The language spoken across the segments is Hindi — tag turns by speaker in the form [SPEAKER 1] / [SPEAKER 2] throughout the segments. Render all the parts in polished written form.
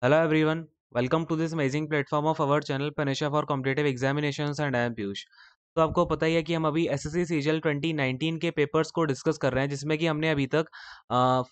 [SPEAKER 1] Hello everyone, welcome to this amazing platform of our channel Panisha for Competitive Examinations and I am Piyush। तो आपको पता ही है कि हम अभी एसएससी सीजीएल 2019 के पेपर्स को डिस्कस कर रहे हैं, जिसमें कि हमने अभी तक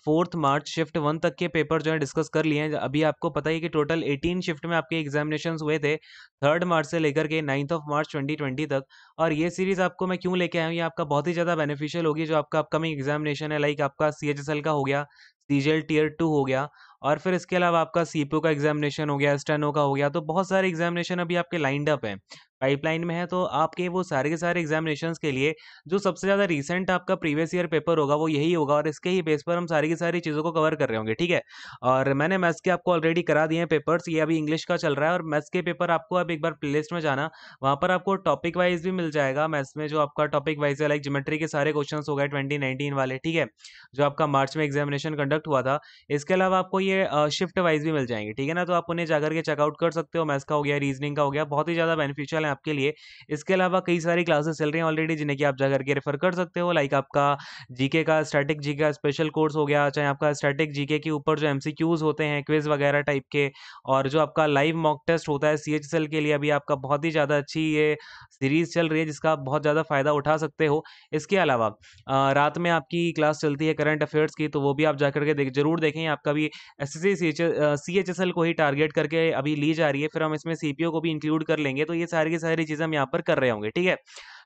[SPEAKER 1] 4 मार्च शिफ्ट 1 तक के पेपर जो है डिस्कस कर लिए हैं। अभी आपको पता ही है कि टोटल 18 शिफ्ट में आपके एग्जामिनेशंस हुए थे 3 मार्च से लेकर के 9 मार्च 2020 तक। और ये सीरीज आपको मैं क्यों लेके आया हूँ, ये आपका बहुत ही ज़्यादा बेनिफिशियल होगी। जो आपका अपकमिंग एग्जामिनेशन है, लाइक आपका सीएचएसएल का हो गया, सीजीएल टीयर 2 हो गया, और फिर इसके अलावा आपका सीपीओ का एग्जामिनेशन हो गया, स्टेनो का हो गया। तो बहुत सारे एग्जामिनेशन अभी आपके लाइंड अप हैं, पाइपलाइन में है। तो आपके वो सारे के सारे एग्जामिनेशंस के लिए जो सबसे ज़्यादा रीसेंट आपका प्रीवियस ईयर पेपर होगा वो यही होगा, और इसके ही बेस पर हम सारी की सारी चीज़ों को कवर कर रहे होंगे, ठीक है। और मैंने मैथ्स के आपको ऑलरेडी करा दिए हैं पेपर्स, ये अभी इंग्लिश का चल रहा है। और मैथ्स के पेपर आपको अब एक बार प्लेलिस्ट में जाना, वहाँ पर आपको टॉपिक वाइज भी मिल जाएगा। मैथ्स में जो आपका टॉपिक वाइज है, लाइक ज्योमेट्री के सारे क्वेश्चन हो गए 2019 वाले, ठीक है, जो आपका मार्च में एग्जामिनेशन कंडक्ट हुआ था। इसके अलावा आपको ये शिफ्ट वाइज भी मिल जाएंगे, ठीक है ना। तो आप उन्हें जाकर के चेकआउट कर सकते हो, मैथ्स का हो गया, रीजनिंग का हो गया, बहुत ही ज़्यादा बेनिफिशियल है आपके लिए। इसके अलावा कई सारी क्लासेस चल रही हैं ऑलरेडी, जिन्हें कि आप जाकर के रेफर कर सकते हो, लाइक आपका जीके का, स्टैटिक जीके का स्पेशल कोर्स हो गया, चाहे आपका स्टैटिक जीके के ऊपर जो एमसीक्यूज होते हैं, क्विज वगैरह टाइप के, और जो आपका लाइव मॉक टेस्ट होता है सीएचएसएल के लिए, अभी आपका बहुत ही ज़्यादा अच्छी ये सीरीज चल रही है, जिसका आप बहुत ज़्यादा फायदा उठा सकते हो। इसके अलावा रात में आपकी क्लास चलती है करंट अफेयर्स की, तो वो भी आप जाकर के जरूर देखें। आपका भी एसएससी सीएचएसएल को ही टारगेट करके अभी ली जा रही है, फिर हम इसमें सीपीओ को भी इंक्लूड कर लेंगे। तो ये सारी की सारी चीज़ें हम यहाँ पर कर रहे होंगे, ठीक है।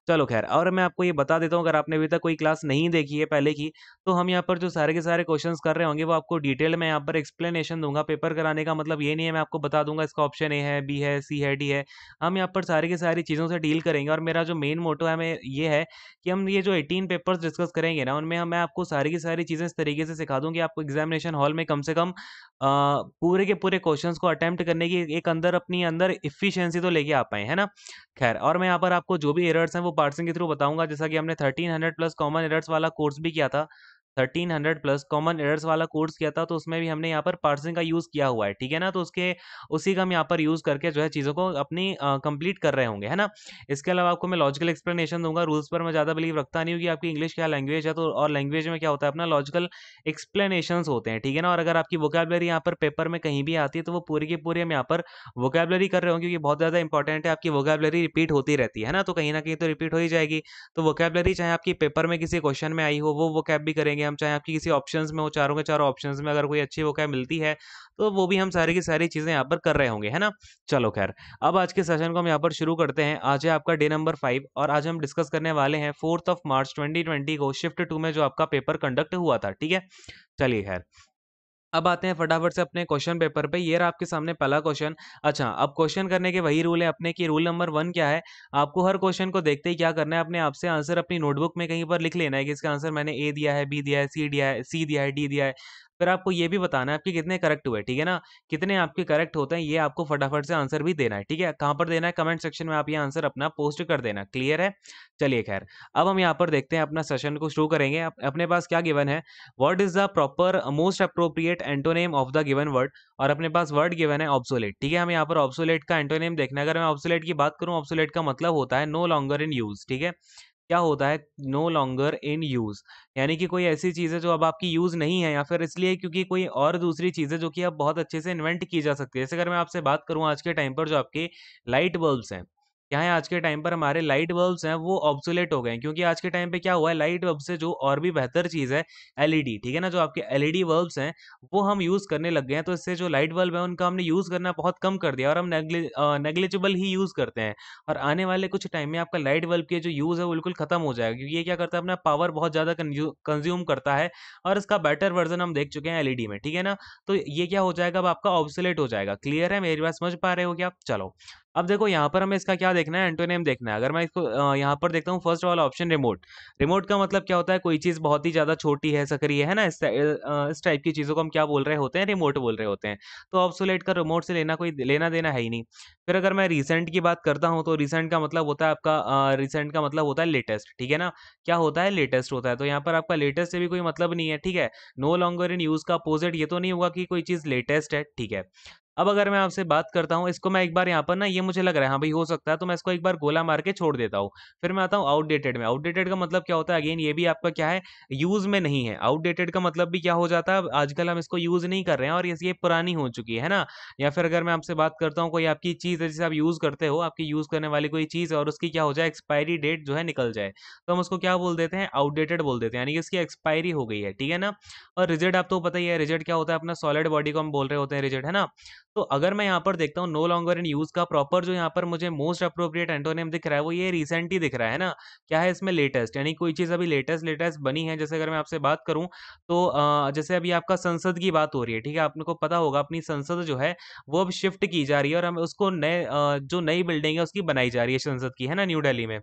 [SPEAKER 1] चलो खैर, और मैं आपको ये बता देता हूँ, अगर आपने अभी तक कोई क्लास नहीं देखी है पहले की, तो हम यहाँ पर जो सारे के सारे क्वेश्चंस कर रहे होंगे वो आपको डिटेल में यहाँ पर एक्सप्लेनेशन दूंगा। पेपर कराने का मतलब ये नहीं है मैं आपको बता दूंगा इसका ऑप्शन ए है, बी है, सी है, डी है। हम यहाँ पर सारी की सारी चीज़ों से डील करेंगे, और मेरा जो मेन मोटो है मैं ये है कि हम ये जो 18 पेपर्स डिस्कस करेंगे ना, उनमें मैं आपको सारी की सारी चीज़ें इस तरीके से सिखा दूँ कि आपको एग्जामिनेशन हॉल में कम से कम पूरे के पूरे क्वेश्चंस को अटेम्प्ट करने की एक अंदर अपनी अंदर इफिशियंसी तो लेके आ पाए, है ना। खैर, और मैं यहाँ पर आपको जो भी एरर्स हैं वो पार्सिंग के थ्रू बताऊंगा। जैसा कि हमने 1300 प्लस कॉमन एरर्स वाला कोर्स भी किया था, 1300 प्लस कॉमन एरर्स वाला कोर्स किया था, तो उसमें भी हमने यहाँ पर पार्सिंग का यूज़ किया हुआ है, ठीक है ना। तो उसके उसी का हम यहाँ पर यूज़ करके जो है चीज़ों को अपनी कंप्लीट कर रहे होंगे, है ना। इसके अलावा आपको मैं लॉजिकल एक्सप्लेनेशन दूंगा। रूल्स पर मैं ज़्यादा बिलीव रखता नहीं हूँ कि आपकी इंग्लिश क्या लैंग्वेज है, तो और लैंग्वेज में क्या होता है अपना लॉजिकल एक्सप्लेनेशंस होते हैं, ठीक है ना। और अगर आपकी वोकैबुलरी यहाँ पर पेपर में कहीं भी आती है, तो वो पूरी की पूरी हम यहाँ पर वोकैबुलरी कर रहे होंगे, क्योंकि बहुत ज़्यादा इंपॉर्टेंट है। आपकी वोकैबुलरी रिपीट होती रहती है ना, तो कहीं ना कहीं तो रिपीट हो ही जाएगी। तो वोकैबुलरी चाहे आपकी पेपर में किसी क्वेश्चन में आई हो, वो वोकैब भी करेंगे हम, चाहे आपकी किसी ऑप्शंस में हो, चारों के चारों ऑप्शंस में अगर कोई अच्छी वोकैब मिलती है, तो वो भी हम सारी की सारी चीज़ें यहाँ पर कर रहे होंगे, है ना। चलो खैर, अब आज के सेशन को हम यहाँ पर शुरू करते हैं। आज है आपका डे नंबर 5, और आज हम डिस्कस करने वाले हैं 4 मार्च 2020 को शिफ्ट 2 में जो आपका पेपर कंडक्ट हुआ था, ठीक है। चलिए खैर, अब आते हैं फटाफट से अपने क्वेश्चन पेपर पे। ये रहा आपके सामने पहला क्वेश्चन। अच्छा, अब क्वेश्चन करने के वही रूल है अपने की। रूल नंबर 1 क्या है, आपको हर क्वेश्चन को देखते ही क्या करना है, अपने आप से आंसर अपनी नोटबुक में कहीं पर लिख लेना है कि इसका आंसर मैंने ए दिया है, बी दिया है, सी दिया है, सी दिया है, डी दिया है। फिर आपको ये भी बताना है आपके कितने करेक्ट हुए, ठीक है ना। कितने आपके करेक्ट होते हैं ये आपको फटाफट से आंसर भी देना है, ठीक है। कहाँ पर देना है, कमेंट सेक्शन में आप ये आंसर अपना पोस्ट कर देना, क्लियर है। चलिए खैर, अब हम यहाँ पर देखते हैं, अपना सेशन को शुरू करेंगे। अपने पास क्या गिवन है, what is the proper most appropriate antonym of the given word. और अपने पास वर्ड गिवन है ऑब्सोलेट, ठीक है। हमें यहाँ पर ऑब्सोलेट का एंटोनेम देखना है। अगर मैं ऑब्सोलेट की बात करूँ, ऑब्सोलेट का मतलब होता है नो लॉन्गर इन यूज, ठीक है। क्या होता है नो लॉन्गर इन यूज, यानी कि कोई ऐसी चीज है जो अब आपकी यूज नहीं है, या फिर इसलिए क्योंकि कोई और दूसरी चीज है जो कि अब बहुत अच्छे से इन्वेंट की जा सकती है। जैसे अगर मैं आपसे बात करूं, आज के टाइम पर जो आपके लाइट बल्ब्स हैं, क्या है, आज के टाइम पर हमारे लाइट बल्ब्स हैं वो ऑब्सोलेट हो गए हैं, क्योंकि आज के टाइम पे क्या हुआ है, लाइट बल्ब से जो और भी बेहतर चीज है एलईडी, ठीक है ना। जो आपके एलईडी बल्ब्स हैं वो हम यूज करने लग गए हैं, तो इससे जो लाइट बल्ब है उनका हमने यूज करना बहुत कम कर दिया, और हम नेग्लिजिबल ही यूज करते हैं। और आने वाले कुछ टाइम में आपका लाइट बल्ब के जो यूज है वो बिल्कुल खत्म हो जाएगा, क्योंकि ये क्या करता है, अपना पावर बहुत ज्यादा कंज्यूम करता है। और इसका बेटर वर्जन हम देख चुके हैं एलईडी में, ठीक है ना। तो ये क्या हो जाएगा, अब आपका ऑब्सोलेट हो जाएगा। क्लियर है, मेरी बात समझ पा रहे हो क्या। चलो, अब देखो यहाँ पर हमें इसका क्या देखना है, एंटोनिम देखना है। अगर मैं इसको यहाँ पर देखता हूँ, फर्स्ट वाला ऑप्शन रिमोट। रिमोट का मतलब क्या होता है, कोई चीज बहुत ही ज्यादा छोटी है, सक्रिय है ना, इस टाइप की चीजों को हम क्या बोल रहे होते हैं, रिमोट बोल रहे होते हैं। तो ऑब्सोलेट का रिमोट से लेना कोई लेना देना है ही नहीं। फिर अगर मैं रिसेंट की बात करता हूँ, तो रिसेंट का मतलब होता है आपका रिसेंट का मतलब होता है लेटेस्ट, ठीक है ना। क्या होता है, लेटेस्ट होता है। तो यहाँ पर आपका लेटेस्ट से भी कोई मतलब नहीं है, ठीक है। नो लॉन्गर इन यूज का अपोजिट ये तो नहीं होगा कि कोई चीज लेटेस्ट है, ठीक है। अब अगर मैं आपसे बात करता हूँ, इसको मैं एक बार यहाँ पर ना, ये मुझे लग रहा है हाँ भाई हो सकता है, तो मैं इसको एक बार गोला मार के छोड़ देता हूँ। फिर मैं आता हूँ आउटडेटेड में। आउटडेटेड का मतलब क्या होता है, अगेन ये भी आपका क्या है, यूज में नहीं है। आउटडेटेड का मतलब भी क्या हो जाता है, अब आजकल हम इसको यूज नहीं कर रहे हैं और ये पुरानी हो चुकी है ना। या फिर अगर मैं आपसे बात करता हूँ, कोई आपकी चीज है जिसे आप यूज करते हो, आपकी यूज करने वाली कोई चीज है और उसकी क्या हो जाए, एक्सपायरी डेट जो है निकल जाए, तो हम उसको क्या बोल देते हैं, आउटडेटेड बोल देते हैं, यानी कि इसकी एक्सपायरी हो गई है, ठीक है ना। और रिजिड आप तो पता ही है, रिजिड क्या होता है, अपना सॉलिड बॉडी को हम बोल रहे होते हैं रिजिड, है ना। तो अगर मैं यहाँ पर देखता हूँ नो लॉन्गर इन यूज का प्रॉपर जो यहाँ पर मुझे मोस्ट अप्रोप्रिएट एंटोनिम दिख रहा है, वो ये रिसेंट ही दिख रहा है ना। क्या है इसमें, लेटेस्ट, यानी कोई चीज अभी लेटेस्ट लेटेस्ट बनी है। जैसे अगर मैं आपसे बात करूं, तो जैसे अभी आपका संसद की बात हो रही है, ठीक है, आपको पता होगा अपनी संसद जो है वो अब शिफ्ट की जा रही है और हमें उसको नए जो नई बिल्डिंग है उसकी बनाई जा रही है संसद की, है ना, न्यू दिल्ली में।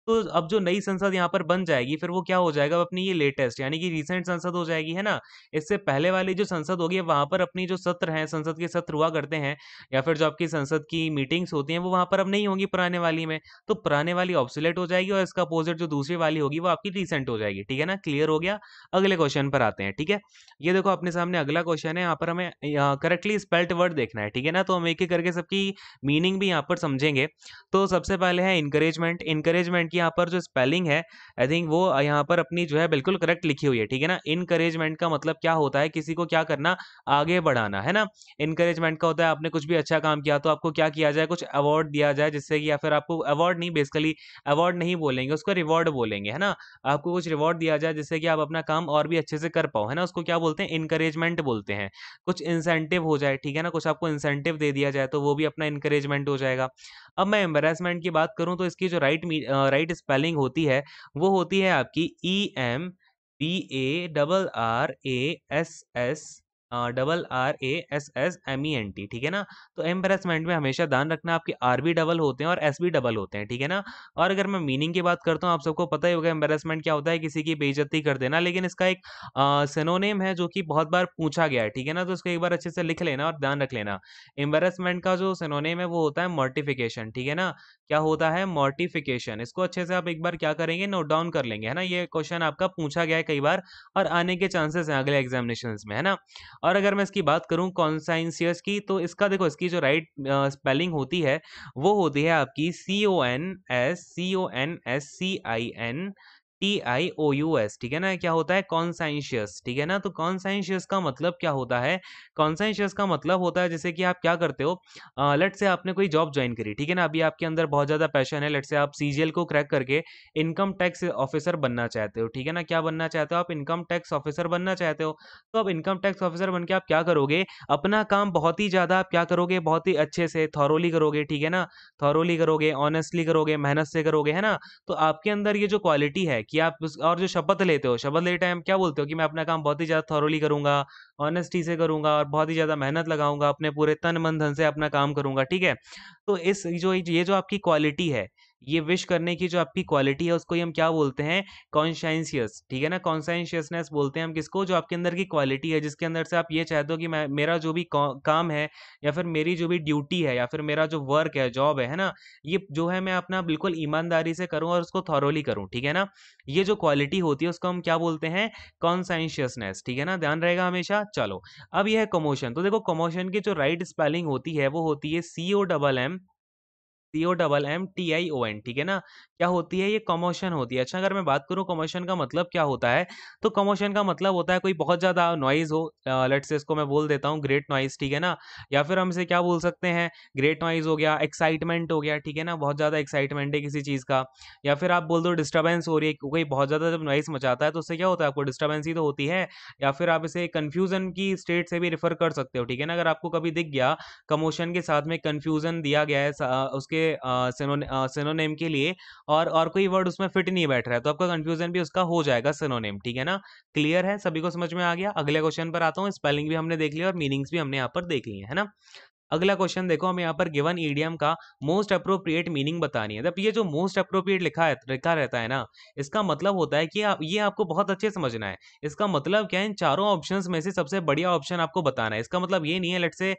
[SPEAKER 1] तो अब जो नई संसद यहाँ पर बन जाएगी, फिर वो क्या हो जाएगा, अपनी ये लेटेस्ट यानी कि रिसेंट संसद हो जाएगी, है ना। इससे पहले वाली जो संसद होगी वहां पर अपनी जो सत्र हैं, संसद के सत्र हुआ करते हैं, या फिर जो आपकी संसद की मीटिंग्स होती हैं, वो वहां पर अब नहीं होंगी पुराने वाली में। तो पुराने वाली ऑब्सोलेट हो जाएगी और इसका अपोजिट जो दूसरी वाली होगी वो आपकी रिसेंट हो जाएगी, ठीक है ना। क्लियर हो गया। अगले क्वेश्चन पर आते हैं, ठीक है। ये देखो अपने सामने अगला क्वेश्चन है, यहाँ पर हमें करेक्टली स्पेल्ड वर्ड देखना है, ठीक है ना। तो हम एक एक करके सबकी मीनिंग भी यहाँ पर समझेंगे। तो सबसे पहले है इंकरेजमेंट। इंकरेजमेंट की यहाँ पर जो स्पेलिंग है, आई थिंक वो यहाँ पर अपनी जो है बिल्कुल करेक्ट लिखी हुई है, ठीक है ना। इनकरेजमेंट का मतलब क्या होता है, किसी को क्या करना, आगे बढ़ाना, है ना। इनकरेजमेंट का होता है आपने कुछ भी अच्छा काम किया तो आपको क्या किया जाए, कुछ अवार्ड दिया जाए, जिससे कि, या फिर आपको अवार्ड नहीं, बेसिकली अवार्ड नहीं बोलेंगे उसको, रिवॉर्ड बोलेंगे, है ना। आपको कुछ रिवॉर्ड दिया जाए जिससे कि आप अपना काम और भी अच्छे से कर पाओ, है ना, उसको क्या बोलते हैं, इनकरेजमेंट बोलते हैं। कुछ इंसेंटिव हो जाए, ठीक है ना, कुछ आपको इंसेंटिव दे दिया जाए तो वो भी अपना इनकरेजमेंट हो जाएगा। अब मैं एम्बेरसमेंट की बात करूं, तो इसकी जो राइट स्पेलिंग होती है, वो होती है आपकी EMBARRASSENT, ठीक है ना। तो एम्बेरसमेंट में हमेशा ध्यान रखना, आपके आर भी डबल होते हैं और एस भी डबल होते हैं, ठीक है ना। और अगर मैं मीनिंग की बात करता हूँ, आप सबको पता ही होगा एम्बेरसमेंट क्या होता है, किसी की बेइज्जती कर देना। लेकिन इसका एक सिनोनिम है जो कि बहुत बार पूछा गया है, ठीक है ना। तो इसको एक बार अच्छे से लिख लेना और ध्यान रख लेना। एम्बेरसमेंट का जो सिनोनिम है वो होता है मॉर्टिफिकेशन, ठीक है ना। क्या होता है, मॉर्टिफिकेशन। इसको अच्छे से आप एक बार क्या करेंगे, नोट डाउन कर लेंगे, है ना। ये क्वेश्चन आपका पूछा गया है कई बार और आने के चांसेस हैं अगले एग्जामिनेशंस में, है ना। और अगर मैं इसकी बात करूं कॉन्साइंसियस की, तो इसका देखो, इसकी जो राइट स्पेलिंग होती है वो होती है आपकी CONSCINTIOUS, ठीक है ना। क्या होता है, कॉन्साइंशियस, ठीक है ना। तो कॉन्साइंशियस का मतलब क्या होता है, कॉन्साइंशियस का मतलब होता है जैसे कि आप क्या करते हो, लेट से आपने कोई जॉब ज्वाइन करी, ठीक है ना। अभी आपके अंदर बहुत ज़्यादा पैशन है, लेट से आप सीजीएल को क्रैक करके इनकम टैक्स ऑफिसर बनना चाहते हो, ठीक है ना। क्या बनना चाहते हो आप, इनकम टैक्स ऑफिसर बनना चाहते हो। तो अब इनकम टैक्स ऑफिसर बन के आप क्या करोगे, अपना काम बहुत ही ज़्यादा आप क्या करोगे, बहुत ही अच्छे से थॉरोली करोगे, ठीक है ना। थॉरोली करोगे, ऑनेस्टली करोगे, मेहनत से करोगे, है ना। तो आपके अंदर ये जो क्वालिटी है कि आप और जो शपथ लेते हो, शपथ लेते टाइम क्या बोलते हो कि मैं अपना काम बहुत ही ज़्यादा थॉरोली करूंगा, ऑनेस्टी से करूंगा और बहुत ही ज़्यादा मेहनत लगाऊंगा, अपने पूरे तन मन धन से अपना काम करूंगा, ठीक है। तो इस जो ये जो आपकी क्वालिटी है, ये विश करने की जो आपकी क्वालिटी है, उसको ही हम क्या बोलते हैं, कॉन्शाइंशियस, ठीक है ना। कॉन्शाइंशियसनेस बोलते हैं हम किसको, जो आपके अंदर की क्वालिटी है, जिसके अंदर से आप ये चाहते हो कि मैं, मेरा जो भी काम है, या फिर मेरी जो भी ड्यूटी है, या फिर मेरा जो वर्क है, जॉब है ना, ये जो है मैं अपना बिल्कुल ईमानदारी से करूँ और उसको थॉरोली करूँ, ठीक है ना। ये जो क्वालिटी होती है उसको हम क्या बोलते हैं, कॉन्साइंशियसनेस, ठीक है ना, ध्यान रहेगा हमेशा। चलो, अब यह है कमोशन। तो देखो कमोशन की जो राइट स्पेलिंग होती है वो होती है COMMTION, ठीक है ना। क्या होती है, ये कमोशन होती है। अच्छा, अगर मैं बात करूं कमोशन का मतलब क्या होता है, तो कमोशन का मतलब होता है कोई बहुत ज्यादा नॉइज हो, लेट्स से इसको मैं बोल देता हूँ ग्रेट नॉइज, ठीक है ना। या फिर हम इसे क्या बोल सकते हैं, ग्रेट नॉइज हो गया, एक्साइटमेंट हो गया, ठीक है ना, बहुत ज्यादा एक्साइटमेंट है किसी चीज का। या फिर आप बोल दो डिस्टर्बेंस हो रही है, कोई बहुत ज्यादा जब नॉइज मचाता है तो उससे क्या होता है, आपको डिस्टर्बेंस ही तो होती है। या फिर आप इसे कंफ्यूजन की स्टेट से भी रिफर कर सकते हो, ठीक है ना। अगर आपको कभी दिख गया कमोशन के साथ में कंफ्यूजन दिया गया है उसके सिनोनिम के लिए, और कोई वर्ड उसमें फिट नहीं बैठ रहा है, तो आपका कंफ्यूजन भी उसका हो जाएगा सिनोनिम, ठीक है ना। क्लियर है, सभी को समझ में आ गया। अगले क्वेश्चन पर आता हूँ। स्पेलिंग भी हमने देख लिया और मीनिंग्स भी हमने यहाँ पर देख लिए, है ना। अगला क्वेश्चन देखो, हमें यहाँ पर गिवन ईडियम का मोस्ट अप्रोप्रिएट मीनिंग बतानी है। जब ये जो मोस्ट अप्रोप्रिएट लिखा रहता है ना, इसका मतलब होता है कि ये आपको बहुत अच्छे समझना है। इसका मतलब क्या है, इन चारों ऑप्शंस में से सबसे बढ़िया ऑप्शन आपको बताना है। इसका मतलब ये नहीं है लेट से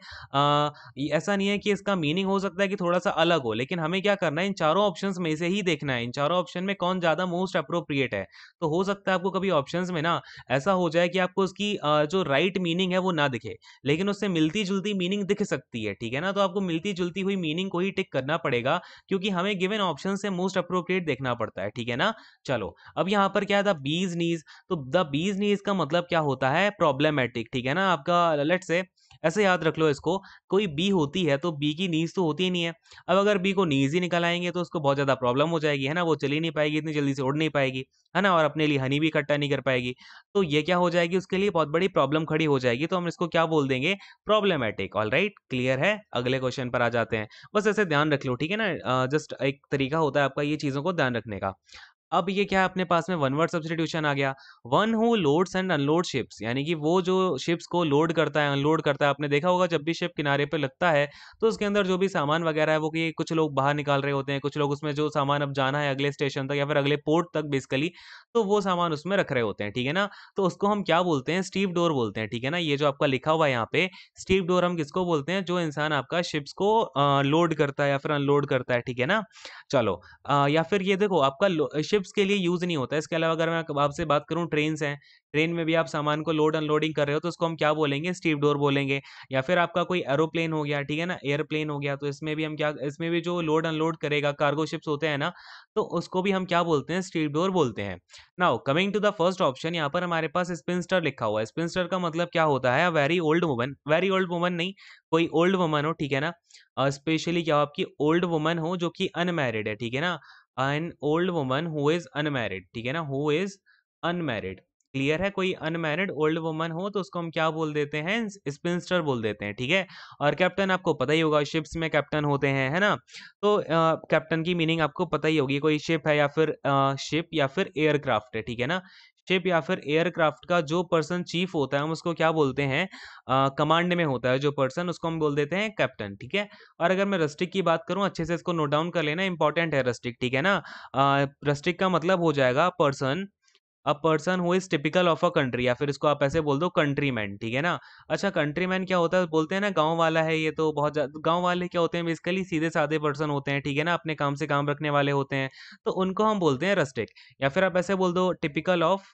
[SPEAKER 1] ऐसा नहीं है कि इसका मीनिंग हो सकता है कि थोड़ा सा अलग हो, लेकिन हमें क्या करना है, इन चारों ऑप्शंस में से ही देखना है, इन चारों ऑप्शन में कौन ज्यादा मोस्ट अप्रोप्रिएट है। तो हो सकता है आपको कभी ऑप्शंस में ना ऐसा हो जाए कि आपको उसकी जो राइट मीनिंग है वो ना दिखे, लेकिन उससे मिलती जुलती मीनिंग दिख सकती है, ठीक है ना। तो आपको मिलती जुलती हुई मीनिंग को ही टिक करना पड़ेगा, क्योंकि हमें गिवन ऑप्शन से मोस्ट अप्रोप्रिएट देखना पड़ता है, ठीक है ना। चलो, अब यहाँ पर क्या है, द बीज नीज। तो द बीज नीज का मतलब क्या होता है, प्रॉब्लमेटिक, ठीक है ना। आपका लेट से ऐसे याद रख लो इसको, कोई बी होती है तो बी की नीज तो होती ही नहीं है। अब अगर बी को नीज ही निकल आएंगे तो उसको बहुत ज्यादा प्रॉब्लम हो जाएगी, है ना। वो चल ही नहीं पाएगी, इतनी जल्दी से उड़ नहीं पाएगी, है ना, और अपने लिए हनी भी इकट्ठा नहीं कर पाएगी। तो ये क्या हो जाएगी, उसके लिए बहुत बड़ी प्रॉब्लम खड़ी हो जाएगी। तो हम इसको क्या बोल देंगे, प्रॉब्लमेटिक। ऑल राइट, क्लियर है। अगले क्वेश्चन पर आ जाते हैं। बस ऐसे ध्यान रख लो, ठीक है ना। जस्ट एक तरीका होता है आपका ये चीजों को ध्यान रखने का। अब ये क्या है, अपने पास में वन वर्ड सब्स्टिट्यूशन आ गया। One who loads and unload ships, यानी कि वो जो शिप्स को लोड करता है अनलोड करता है। आपने देखा होगा जब भी शिप किनारे पे लगता है तो उसके अंदर जो भी सामान वगैरह है वो कि कुछ लोग बाहर निकाल रहे होते हैं, कुछ लोग उसमें जो सामान अब जाना है अगले स्टेशन तक या फिर अगले पोर्ट तक बेसिकली, तो वो सामान उसमें रख रहे होते हैं, ठीक है ना। तो उसको हम क्या बोलते हैं, स्टीव डोर बोलते हैं, ठीक है ना। ये जो आपका लिखा हुआ है यहाँ पे स्टीव डोर, हम किसको बोलते हैं, जो इंसान आपका शिप्स को लोड करता है या फिर अनलोड करता है, ठीक है ना। चलो, या फिर ये देखो आपका शिप्स के लिए यूज नहीं होता है। इसके अलावा अगर मैं आपसे बात करूं, ट्रेन हैं, ट्रेन में भी आप सामान को लोड अनलोडिंग कर रहे हो तो उसको हम क्या बोलेंगे, स्टीव डोर बोलेंगे। या फिर आपका कोई एरोप्लेन हो गया, ठीक है ना, एयरप्लेन हो गया, तो इसमें भी हम क्या, इसमें भी जो लोड अनलोड करेगा, कार्गो शिप्स होते हैं ना, तो उसको भी हम क्या बोलते हैं, स्टीव डोर बोलते हैं। Now coming to the first option, यहाँ पर हमारे पास स्पिनस्टर लिखा हुआ है। स्पिनस्टर का मतलब क्या होता है, very old woman. Very old woman नहीं, कोई ओल्ड वुमन हो, ठीक है ना। स्पेशली क्या हो, आपकी ओल्ड वुमन हो जो कि अनमैरिड है, ठीक है ना। An old woman who is unmarried, ठीक है ना, हु इज अनमैरिड। क्लियर है, कोई अनमैरिड ओल्ड वुमन हो तो उसको हम क्या बोल देते हैं, स्पिंस्टर बोल देते हैं, ठीक है। और कैप्टन आपको पता ही होगा, शिप्स में कैप्टन होते हैं, है ना। तो कैप्टन की मीनिंग आपको पता ही होगी, कोई शिप है या फिर शिप या फिर एयरक्राफ्ट है, ठीक है ना। शिप या फिर एयरक्राफ्ट का जो पर्सन चीफ होता है हम उसको क्या बोलते हैं, कमांड में होता है जो पर्सन, उसको हम बोल देते हैं कैप्टन, ठीक है। और अगर मैं रस्टिक की बात करूं, अच्छे से इसको नोट डाउन कर लेना, इंपॉर्टेंट है रस्टिक, ठीक है ना। रस्टिक का मतलब हो जाएगा person, a person who is typical of a country, या फिर इसको आप ऐसे बोल दो कंट्रीमैन, ठीक है ना। अच्छा, कंट्रीमैन क्या होता है, बोलते हैं ना गांव वाला है, ये तो बहुत गांव वाले क्या होते हैं, बेसिकली सीधे साधे पर्सन होते हैं, ठीक है ना, अपने काम से काम रखने वाले होते हैं, तो उनको हम बोलते हैं रस्टिक। या फिर आप ऐसे बोल दो टिपिकल ऑफ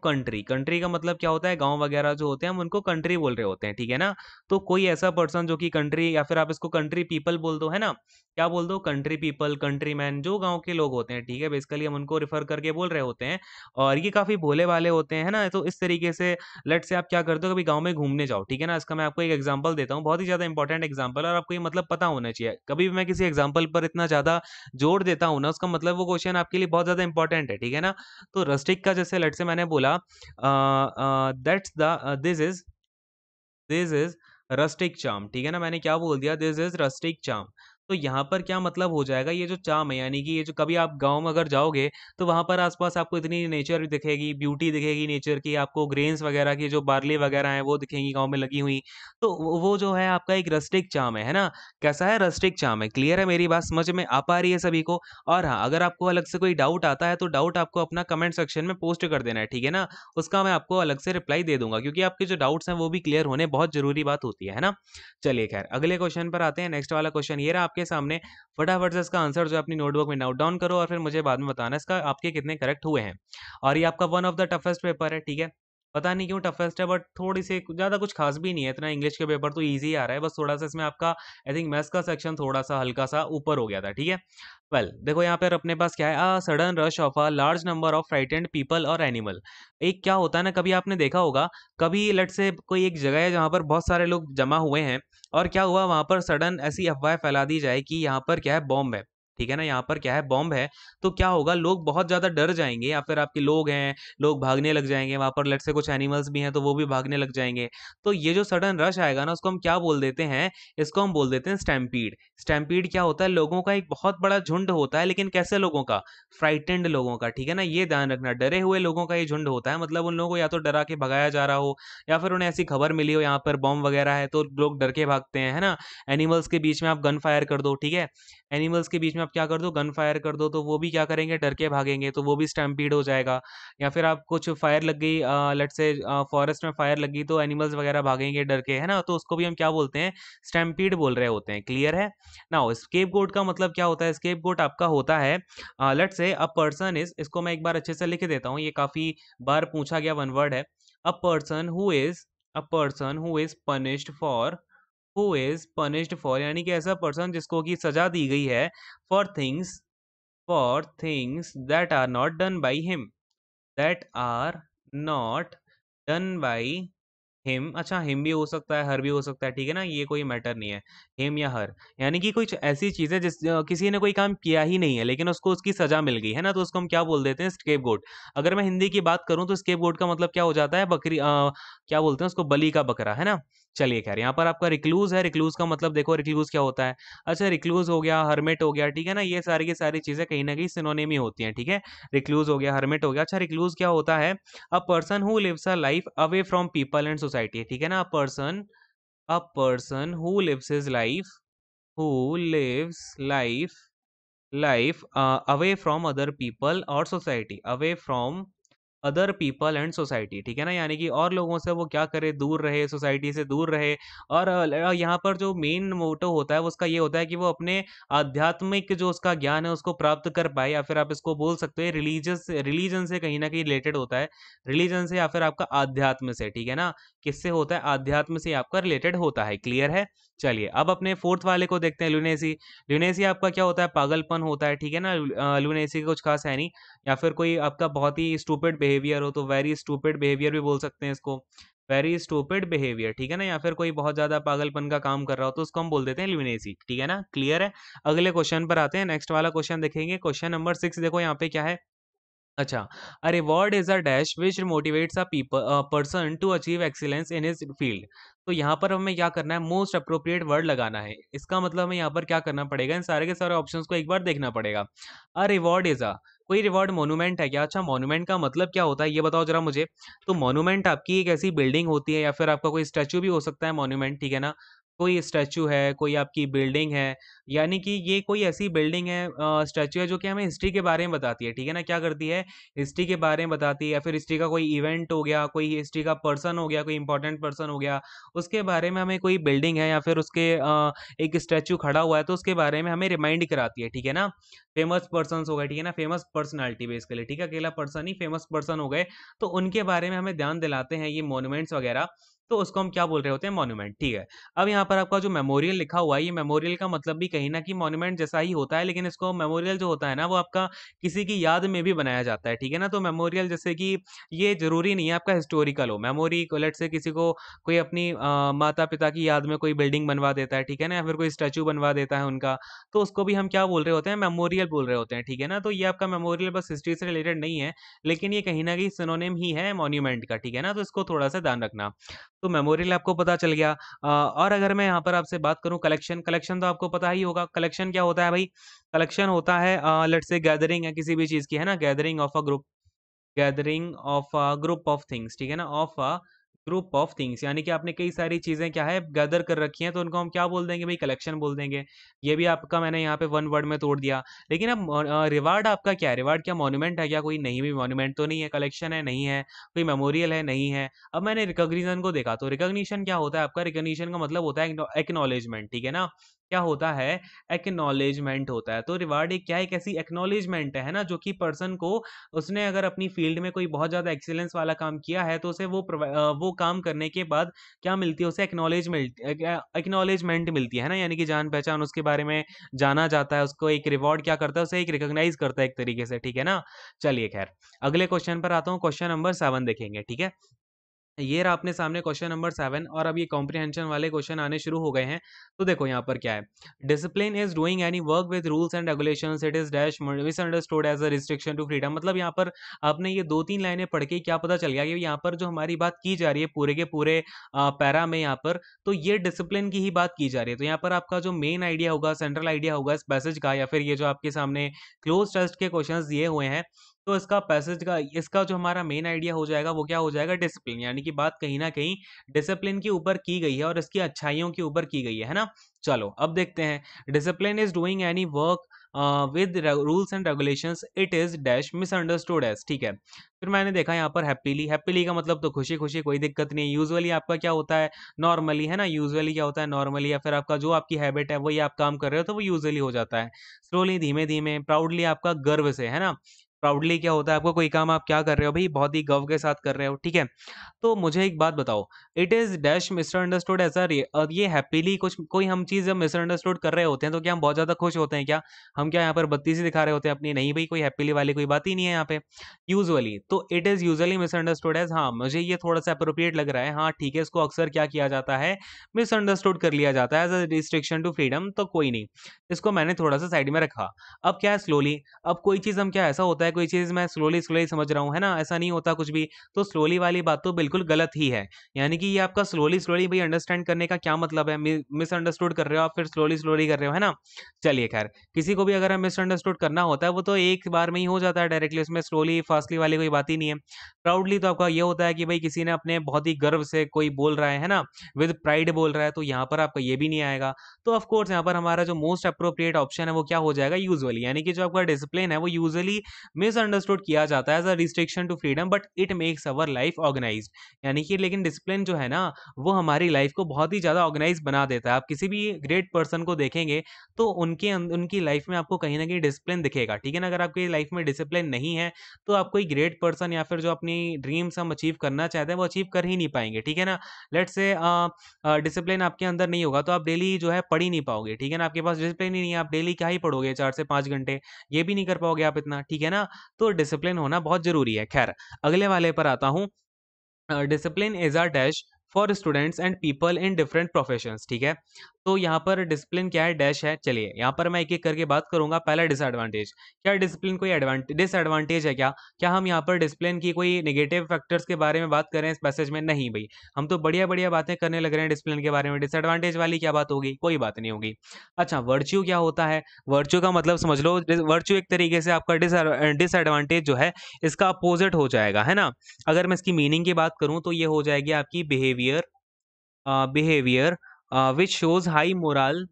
[SPEAKER 1] कंट्री। कंट्री का मतलब क्या होता है, गांव वगैरह जो होते हैं हम उनको कंट्री बोल रहे होते हैं, ठीक है ना। तो कोई ऐसा पर्सन जो कि कंट्री, या फिर आप इसको कंट्री पीपल बोल दो, है ना। क्या बोल दो, कंट्री पीपल, कंट्री मैन, जो गांव के लोग होते हैं, ठीक है, बेसिकली हम उनको रिफर करके बोल रहे होते हैं। और ये काफी भोले वाले होते हैं ना। तो इस तरीके से लेट से आप क्या करते हो, कभी गाँव में घूमने जाओ, ठीक है ना। इसका मैं आपको एक एग्जाम्पल देता हूँ, बहुत ही ज्यादा इंपॉर्टेंट एग्जाम्पल, और आपको ये मतलब पता होना चाहिए। कभी भी मैं किसी एग्जाम्पल पर इतना ज्यादा जोर देता हूँ ना, उसका मतलब वो क्वेश्चन आपके लिए बहुत ज्यादा इंपॉर्टेंट है, ठीक है ना। तो रस्टिक का जैसे लेट से मैंने बोला, that's the this is rustic charm, ठीक है ना। मैंने क्या बोल दिया, दिस इज रस्टिक चार्म। तो यहाँ पर क्या मतलब हो जाएगा, ये जो चार्म है, यानी कि ये जो कभी आप गांव में अगर जाओगे तो वहां पर आसपास आपको इतनी नेचर दिखेगी, ब्यूटी दिखेगी नेचर की, आपको ग्रेन्स वगैरह की जो बार्ली वगैरह है वो दिखेंगी गांव में लगी हुई। तो वो जो है आपका एक रस्टिक चार्म है ना। कैसा है, रस्टिक चार्म है। क्लियर है, मेरी बात समझ में आ पा रही है सभी को। और हाँ, अगर आपको अलग से कोई डाउट आता है तो डाउट आपको अपना कमेंट सेक्शन में पोस्ट कर देना है, ठीक है ना। उसका मैं आपको अलग से रिप्लाई दे दूंगा, क्योंकि आपके जो डाउट्स हैं वो भी क्लियर होने बहुत जरूरी बात होती है ना। चलिए खैर, अगले क्वेश्चन पर आते हैं। नेक्स्ट वाला क्वेश्चन ये रहा आपके सामने। फटाफट से इसका आंसर जो है अपनी नोटबुक में नोट डाउन करो और फिर मुझे बाद में बताना इसका आपके कितने करेक्ट हुए हैं। और ये आपका one of the toughest paper है, ठीक है। पता नहीं क्यों टफेस्ट है, बट थोड़ी सी ज्यादा कुछ खास भी नहीं है इतना। इंग्लिश के पेपर तो इजी आ रहा है, बस थोड़ा सा इसमें आपका आई थिंक मैथ्स का सेक्शन थोड़ा सा हल्का सा ऊपर हो गया था, ठीक है। वेल देखो यहाँ पर अपने पास क्या है, sudden rush of a large number of frightened people और एनिमल। एक क्या होता है ना, कभी आपने देखा होगा, कभी लेट से कोई एक जगह है जहाँ पर बहुत सारे लोग जमा हुए हैं, और क्या हुआ वहां पर सडन ऐसी अफवाह फैला दी जाए कि यहाँ पर क्या है, बॉम्ब है। ठीक है ना, यहाँ पर क्या है, बॉम्ब है, तो क्या होगा, लोग बहुत ज्यादा डर जाएंगे, या फिर आपके लोग हैं, लोग भागने लग जाएंगे, वहां पर लेट से कुछ एनिमल्स भी हैं तो वो भी भागने लग जाएंगे। तो ये जो सडन रश आएगा ना, उसको हम क्या बोल देते हैं, इसको हम बोल देते हैं स्टैम्पीड। स्टैम्पीड क्या होता है, लोगों का एक बहुत बड़ा झुंड होता है, लेकिन कैसे लोगों का, फ्राइटेंड लोगों का, ठीक है ना, ये ध्यान रखना, डरे हुए लोगों का ये झुंड होता है, मतलब उन लोगों को या तो डरा के भगाया जा रहा हो, या फिर उन्हें ऐसी खबर मिली हो यहाँ पर बॉम्ब वगैरह है, तो लोग डर के भागते हैं, है ना। एनिमल्स के बीच में आप गन फायर कर दो, ठीक है, एनिमल्स के बीच में आप क्या कर दो, गन फायर कर दो, तो वो भी क्या करेंगे, डर के भागेंगे, तो वो भी स्टैम्पीड हो जाएगा। या फिर आप कुछ फायर लग गई, लेट से फॉरेस्ट में फायर लगी, तो एनिमल्स वगैरह भागेंगे डर के, है ना, तो उसको भी हम क्या बोलते हैं, स्टैम्पीड बोल रहे होते हैं। क्लियर है। नाउ स्केपगोट का मतलब क्या होता है, स्केपगोट आपका होता है, लेट से अ पर्सन इज, इसको मैं एक बार अच्छे से लिख देता हूँ, ये काफी बार पूछा गया वन वर्ड है। A person who is, a person who is punished for, who is punished for, यानी कि ऐसा पर्सन जिसको की सजा दी गई है, for things, for things that are not done by him, that are not done by him. अच्छा, हिम भी हो सकता है, हर भी हो सकता है, ठीक है ना, ये कोई मैटर नहीं है, हिम या हर, यानी कि कुछ ऐसी चीज है जिस किसी ने कोई काम किया ही नहीं है, लेकिन उसको उसकी सजा मिल गई है ना, तो उसको हम क्या बोल देते हैं, स्केपगोट। अगर मैं हिंदी की बात करूं तो स्केपगोट का मतलब क्या हो जाता है, बकरी, क्या बोलते हैं उसको, बलि का बकरा, है ना। चलिए खैर, यहाँ पर आपका रिक्लूज है, रिक्लूज का मतलब देखो, रिक्लूज क्या होता है। अच्छा, रिक्लूज हो गया, हर्मिट हो गया, ठीक है ना, ये सारी की सारी चीजें कहीं ना कहीं सिनोनिम ही होती हैं, ठीक है। रिक्लूज हो गया, हर्मिट हो गया। अच्छा, रिक्लूज क्या होता है, a person who lives a life away from people and society, ठीक है ना, a person who lives his life, who lives life, life away from other people और society, away from other people and society, ठीक है ना, यानी कि और लोगों से वो क्या करे, दूर रहे, सोसाइटी से दूर रहे। और यहाँ पर जो मेन मोटो होता है वो उसका ये होता है कि वो अपने आध्यात्मिक जो उसका ज्ञान है उसको प्राप्त कर पाए, या फिर आप इसको बोल सकते हैं रिलीजियस, रिलीजन से कहीं ना कहीं रिलेटेड होता है, रिलीजन से या फिर आपका आध्यात्म से, ठीक है ना, किससे होता है, आध्यात्म से आपका रिलेटेड होता है। क्लियर है। चलिए अब अपने फोर्थ वाले को देखते हैं, लुनेसी। लुनेसी आपका क्या होता है, पागलपन होता है, ठीक है ना, लुनेसी का कुछ खास है नहीं। या फिर कोई आपका बहुत ही स्टूपिड बिहेवियर हो तो वेरी स्टूपिड बिहेवियर भी बोल सकते हैं इसको, वेरी स्टूपिड बिहेवियर, ठीक है ना, या फिर कोई बहुत ज्यादा पागलपन का काम कर रहा हो तो उसको हम बोल देते हैं ल्यूनेसी, ठीक है ना। क्लियर है। अगले क्वेश्चन पर आते हैं, नेक्स्ट वाला क्वेश्चन देखेंगे, क्वेश्चन नंबर 6, देखो यहाँ पे क्या है। अच्छा, a reward is a dash which motivates a person to achieve excellence in his field. तो यहाँ पर हमें क्या करना है, मोस्ट अप्रोप्रिएट वर्ड लगाना है, इसका मतलब हमें यहाँ पर क्या करना पड़ेगा, इन सारे के सारे ऑप्शंस को एक बार देखना पड़ेगा। अ रिवॉर्ड इज अ, कोई रिवॉर्ड मोन्यूमेंट है क्या, अच्छा मोन्यूमेंट का मतलब क्या होता है ये बताओ जरा मुझे। तो मोन्यूमेंट आपकी एक ऐसी बिल्डिंग होती है, या फिर आपका कोई स्टैचू भी हो सकता है मोन्यूमेंट, ठीक है ना, कोई स्टैचू है, कोई आपकी बिल्डिंग है, यानी कि ये कोई ऐसी बिल्डिंग है, स्टैचू है जो कि हमें हिस्ट्री के बारे में बताती है, ठीक है ना, क्या करती है, हिस्ट्री के बारे में बताती है, या फिर हिस्ट्री का कोई इवेंट हो गया, कोई हिस्ट्री का पर्सन हो गया, कोई इंपॉर्टेंट पर्सन हो गया, उसके बारे में हमें, कोई बिल्डिंग है या फिर उसके एक स्टैचू खड़ा हुआ है तो उसके बारे में हमें रिमाइंड कराती है, ठीक है ना। फेमस पर्सन हो गए, ठीक है ना, फेमस पर्सनालिटी बेसिकली, ठीक है, अकेला पर्सन ही, फेमस पर्सन हो गए, तो उनके बारे में हमें ध्यान दिलाते हैं ये मॉन्यूमेंट्स वगैरह, तो उसको हम क्या बोल रहे होते हैं, मॉन्यूमेंट, ठीक है। अब यहाँ पर आपका जो मेमोरियल लिखा हुआ है, ये मेमोरियल का मतलब भी कहीं ना कहीं मॉन्यूमेंट जैसा ही होता है, लेकिन इसको मेमोरियल जो होता है ना वो आपका किसी की याद में भी बनाया जाता है, ठीक है ना। तो मेमोरियल जैसे कि ये जरूरी नहीं है आपका हिस्टोरिकल हो, मेमोरी को लेट से किसी को कोई अपनी माता पिता की याद में कोई बिल्डिंग बनवा देता है, ठीक है ना, या फिर कोई स्टैचू बनवा देता है उनका, तो उसको भी हम क्या बोल रहे होते हैं, मेमोरियल बोल रहे होते हैं, ठीक है ना। तो ये आपका मेमोरियल बस हिस्ट्री से रिलेटेड नहीं है, लेकिन ये कहीं ना कहीं सिनोनिम ही है मॉन्यूमेंट का, ठीक है ना, तो इसको थोड़ा सा ध्यान रखना। तो मेमोरियल आपको पता चल गया। और अगर मैं यहाँ पर आपसे बात करूँ कलेक्शन, कलेक्शन तो आपको पता ही होगा, कलेक्शन क्या होता है भाई, कलेक्शन होता है लेट्स से गैदरिंग है किसी भी चीज की, है ना, gathering of a group, gathering of a group of things, ठीक है ना, of a group of things, यानी कि आपने कई सारी चीजें क्या है गैदर कर रखी हैं, तो उनको हम क्या बोल देंगे भाई, कलेक्शन बोल देंगे। ये भी आपका मैंने यहाँ पे वन वर्ड में तोड़ दिया। लेकिन अब रिवार्ड आपका क्या है, रिवार्ड क्या मॉन्यूमेंट है क्या, कोई नहीं, भी मॉन्यूमेंट तो नहीं है, कलेक्शन है नहीं है, कोई मेमोरियल है नहीं है। अब मैंने रिकॉग्निशन को देखा, तो रिकॉग्निशन क्या होता है आपका, रिकॉग्निशन का मतलब होता है एक्नॉलेजमेंट, ठीक है ना, क्या होता है, एक्नॉलेजमेंट होता है। तो रिवार्ड एक क्या है, एक ऐसी एक्नॉलेजमेंट है ना, जो कि पर्सन को, उसने अगर अपनी फील्ड में कोई बहुत ज्यादा एक्सीलेंस वाला काम किया है तो उसे वो काम करने के बाद क्या मिलती है, उसे एक्नॉलेजमेंट मिलती है ना, यानी कि जान पहचान, उसके बारे में जाना जाता है, उसको एक रिवॉर्ड क्या करता है, उसे एक रिकॉग्नाइज करता है एक तरीके से, ठीक है ना। चलिए खैर, अगले क्वेश्चन पर आता हूँ, क्वेश्चन नंबर 7 देखेंगे, ठीक है। ये रहा अपने सामने क्वेश्चन नंबर 7 और अब ये कॉम्प्रिहेंशन वाले क्वेश्चन आने शुरू हो गए हैं। तो देखो यहाँ पर क्या है, discipline is doing any work with rules and regulations, it is dash misunderstood as a restriction to freedom. मतलब यहाँ पर आपने ये 2-3 लाइनें पढ़ के क्या पता चल गया कि यहाँ पर जो हमारी बात की जा रही है पूरे के पूरे पैरा में यहाँ पर, तो ये डिसिप्लिन की ही बात की जा रही है। तो यहाँ पर आपका जो मेन आइडिया होगा, सेंट्रल आइडिया होगा इस पैसेज का, या फिर ये जो आपके सामने क्लोज टेस्ट के क्वेश्चन दिए हुए हैं, तो इसका पैसेज का इसका जो हमारा मेन आइडिया हो जाएगा वो क्या हो जाएगा, डिसिप्लिन। यानी कि बात कहीं ना कहीं डिसिप्लिन के ऊपर की गई है और इसकी अच्छाइयों के ऊपर की गई है ना। चलो अब देखते हैं, discipline is doing any work with rules and regulations, it is dash misunderstood as. ठीक है, फिर मैंने देखा यहाँ पर हैप्पीली, हैप्पीली का मतलब तो खुशी खुशी, कोई दिक्कत नहीं है। यूजुअली आपका क्या होता है, नॉर्मली, है ना, यूजुअली क्या होता है नॉर्मली, या फिर आपका जो आपकी हैबिट है वही आप काम कर रहे हो तो वो यूजुअली हो जाता है। स्लोली, धीमे धीमे, प्राउडली आपका गर्व से, है ना, प्राउडली क्या होता है, आपको कोई काम आप क्या कर रहे हो भाई, बहुत ही गर्व के साथ कर रहे हो। ठीक है, तो मुझे एक बात बताओ, इट इज डैश मिसअंडरस्टूड ऐसा ये हैप्पीली कुछ कोई हम चीज़ जब मिसअंडरस्टूड कर रहे होते हैं तो क्या हम बहुत ज़्यादा खुश होते हैं क्या, हम क्या यहाँ पर बत्ती सी दिखा रहे होते हैं अपनी, नहीं भाई, कोई हैप्पीली वाली कोई बात ही नहीं है यहाँ पे यूजुअली। तो it is usually misunderstood as, हाँ मुझे ये थोड़ा सा अप्रोप्रिएट लग रहा है, हाँ ठीक है, इसको अक्सर क्या किया जाता है, मिसअंडरस्टूड कर लिया जाता है as a restriction to freedom. तो कोई नहीं, इसको मैंने थोड़ा सा साइड में रखा। अब क्या है स्लोली, अब कोई चीज़ हम क्या ऐसा होता है, कोई चीज़ मैं स्लोली स्लोली समझ रहा हूँ, है ना, ऐसा नहीं होता कुछ भी। तो स्लोली वाली बात तो बिल्कुल गलत ही है। यानी कि ये आपका स्लोली स्लोली भाई अंडरस्टैंड करने का क्या मतलब है, मिसअंडरस्टूड कर रहे हो आप, फिर स्लोली स्लोली कर रहे हो, है ना। चलिए खैर, किसी को भी अगर हम मिसअंडरस्टूड करना होता है वो तो एक बार में ही हो जाता है डायरेक्टली, उसमें स्लोली फास्टली वाली कोई बात ही नहीं है। प्राउडली तो आपका ये होता है कि भाई किसी ने अपने बहुत ही गर्व से कोई बोल रहा है ना, विद प्राइड बोल रहा है, तो यहाँ पर आपका ये भी नहीं आएगा। तो ऑफ कोर्स यहाँ पर हमारा जो मोस्ट अप्रोप्रिएट ऑप्शन है वो क्या हो जाएगा, यूजुअली। यानी कि जो आपका डिसिप्लिन है वो यूजुअली मिसअंडरस्टूड किया जाता है as a restriction to freedom, but it makes our life organised. यानी कि लेकिन डिसिप्लिन जो है ना वो हमारी लाइफ को बहुत ही ज़्यादा ऑर्गेनाइज बना देता है। आप किसी भी ग्रेट पर्सन को देखेंगे तो उनकी लाइफ में आपको कहीं ना कहीं डिसिप्लिन दिखेगा। ठीक है ना, अगर आपकी लाइफ में डिसिप्लिन नहीं है तो आप कोई ग्रेट पर्सन या फिर जो अपनी ड्रीम्स हम अचीव करना चाहते हैं वो अचीव कर ही नहीं पाएंगे। ठीक है ना, लेट्स से डिसिप्लिन आपके अंदर नहीं होगा तो आप डेली जो है पढ़ ही नहीं पाओगे। ठीक है ना, आपके पास डिसिप्लिन ही नहीं है, आप डेली क्या ही पढ़ोगे, 4 से 5 घंटे, ये भी नहीं कर पाओगे आप इतना। ठीक है ना, तो डिसिप्लिन होना बहुत जरूरी है। खैर, अगले वाले पर आता हूँ। Discipline is are dash for students and people in different professions. ठीक है, तो यहाँ पर डिसिप्लिन क्या है, डैश है। चलिए यहाँ पर मैं एक एक करके बात करूंगा। पहला डिसएडवांटेज, क्या डिसिप्लिन कोई डिसएडवांटेज है क्या, क्या हम यहाँ पर डिसिप्लिन की कोई नेगेटिव फैक्टर्स के बारे में बात करें इस पैसेज में, नहीं भाई, हम तो बढ़िया बढ़िया बातें करने लग रहे हैं डिसिप्लिन के बारे में, डिसएडवांटेज वाली क्या बात होगी, कोई बात नहीं होगी। अच्छा, वर्च्यू क्या होता है, वर्च्यू का मतलब समझ लो, वर्च्यू एक तरीके से आपका डिसएडवांटेज जो है इसका अपोजिट हो जाएगा, है ना। अगर मैं इसकी मीनिंग की बात करूं तो ये हो जाएगी आपकी behaviour, behaviour which shows high moral,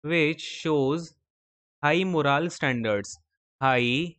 [SPEAKER 1] which shows high moral standards, high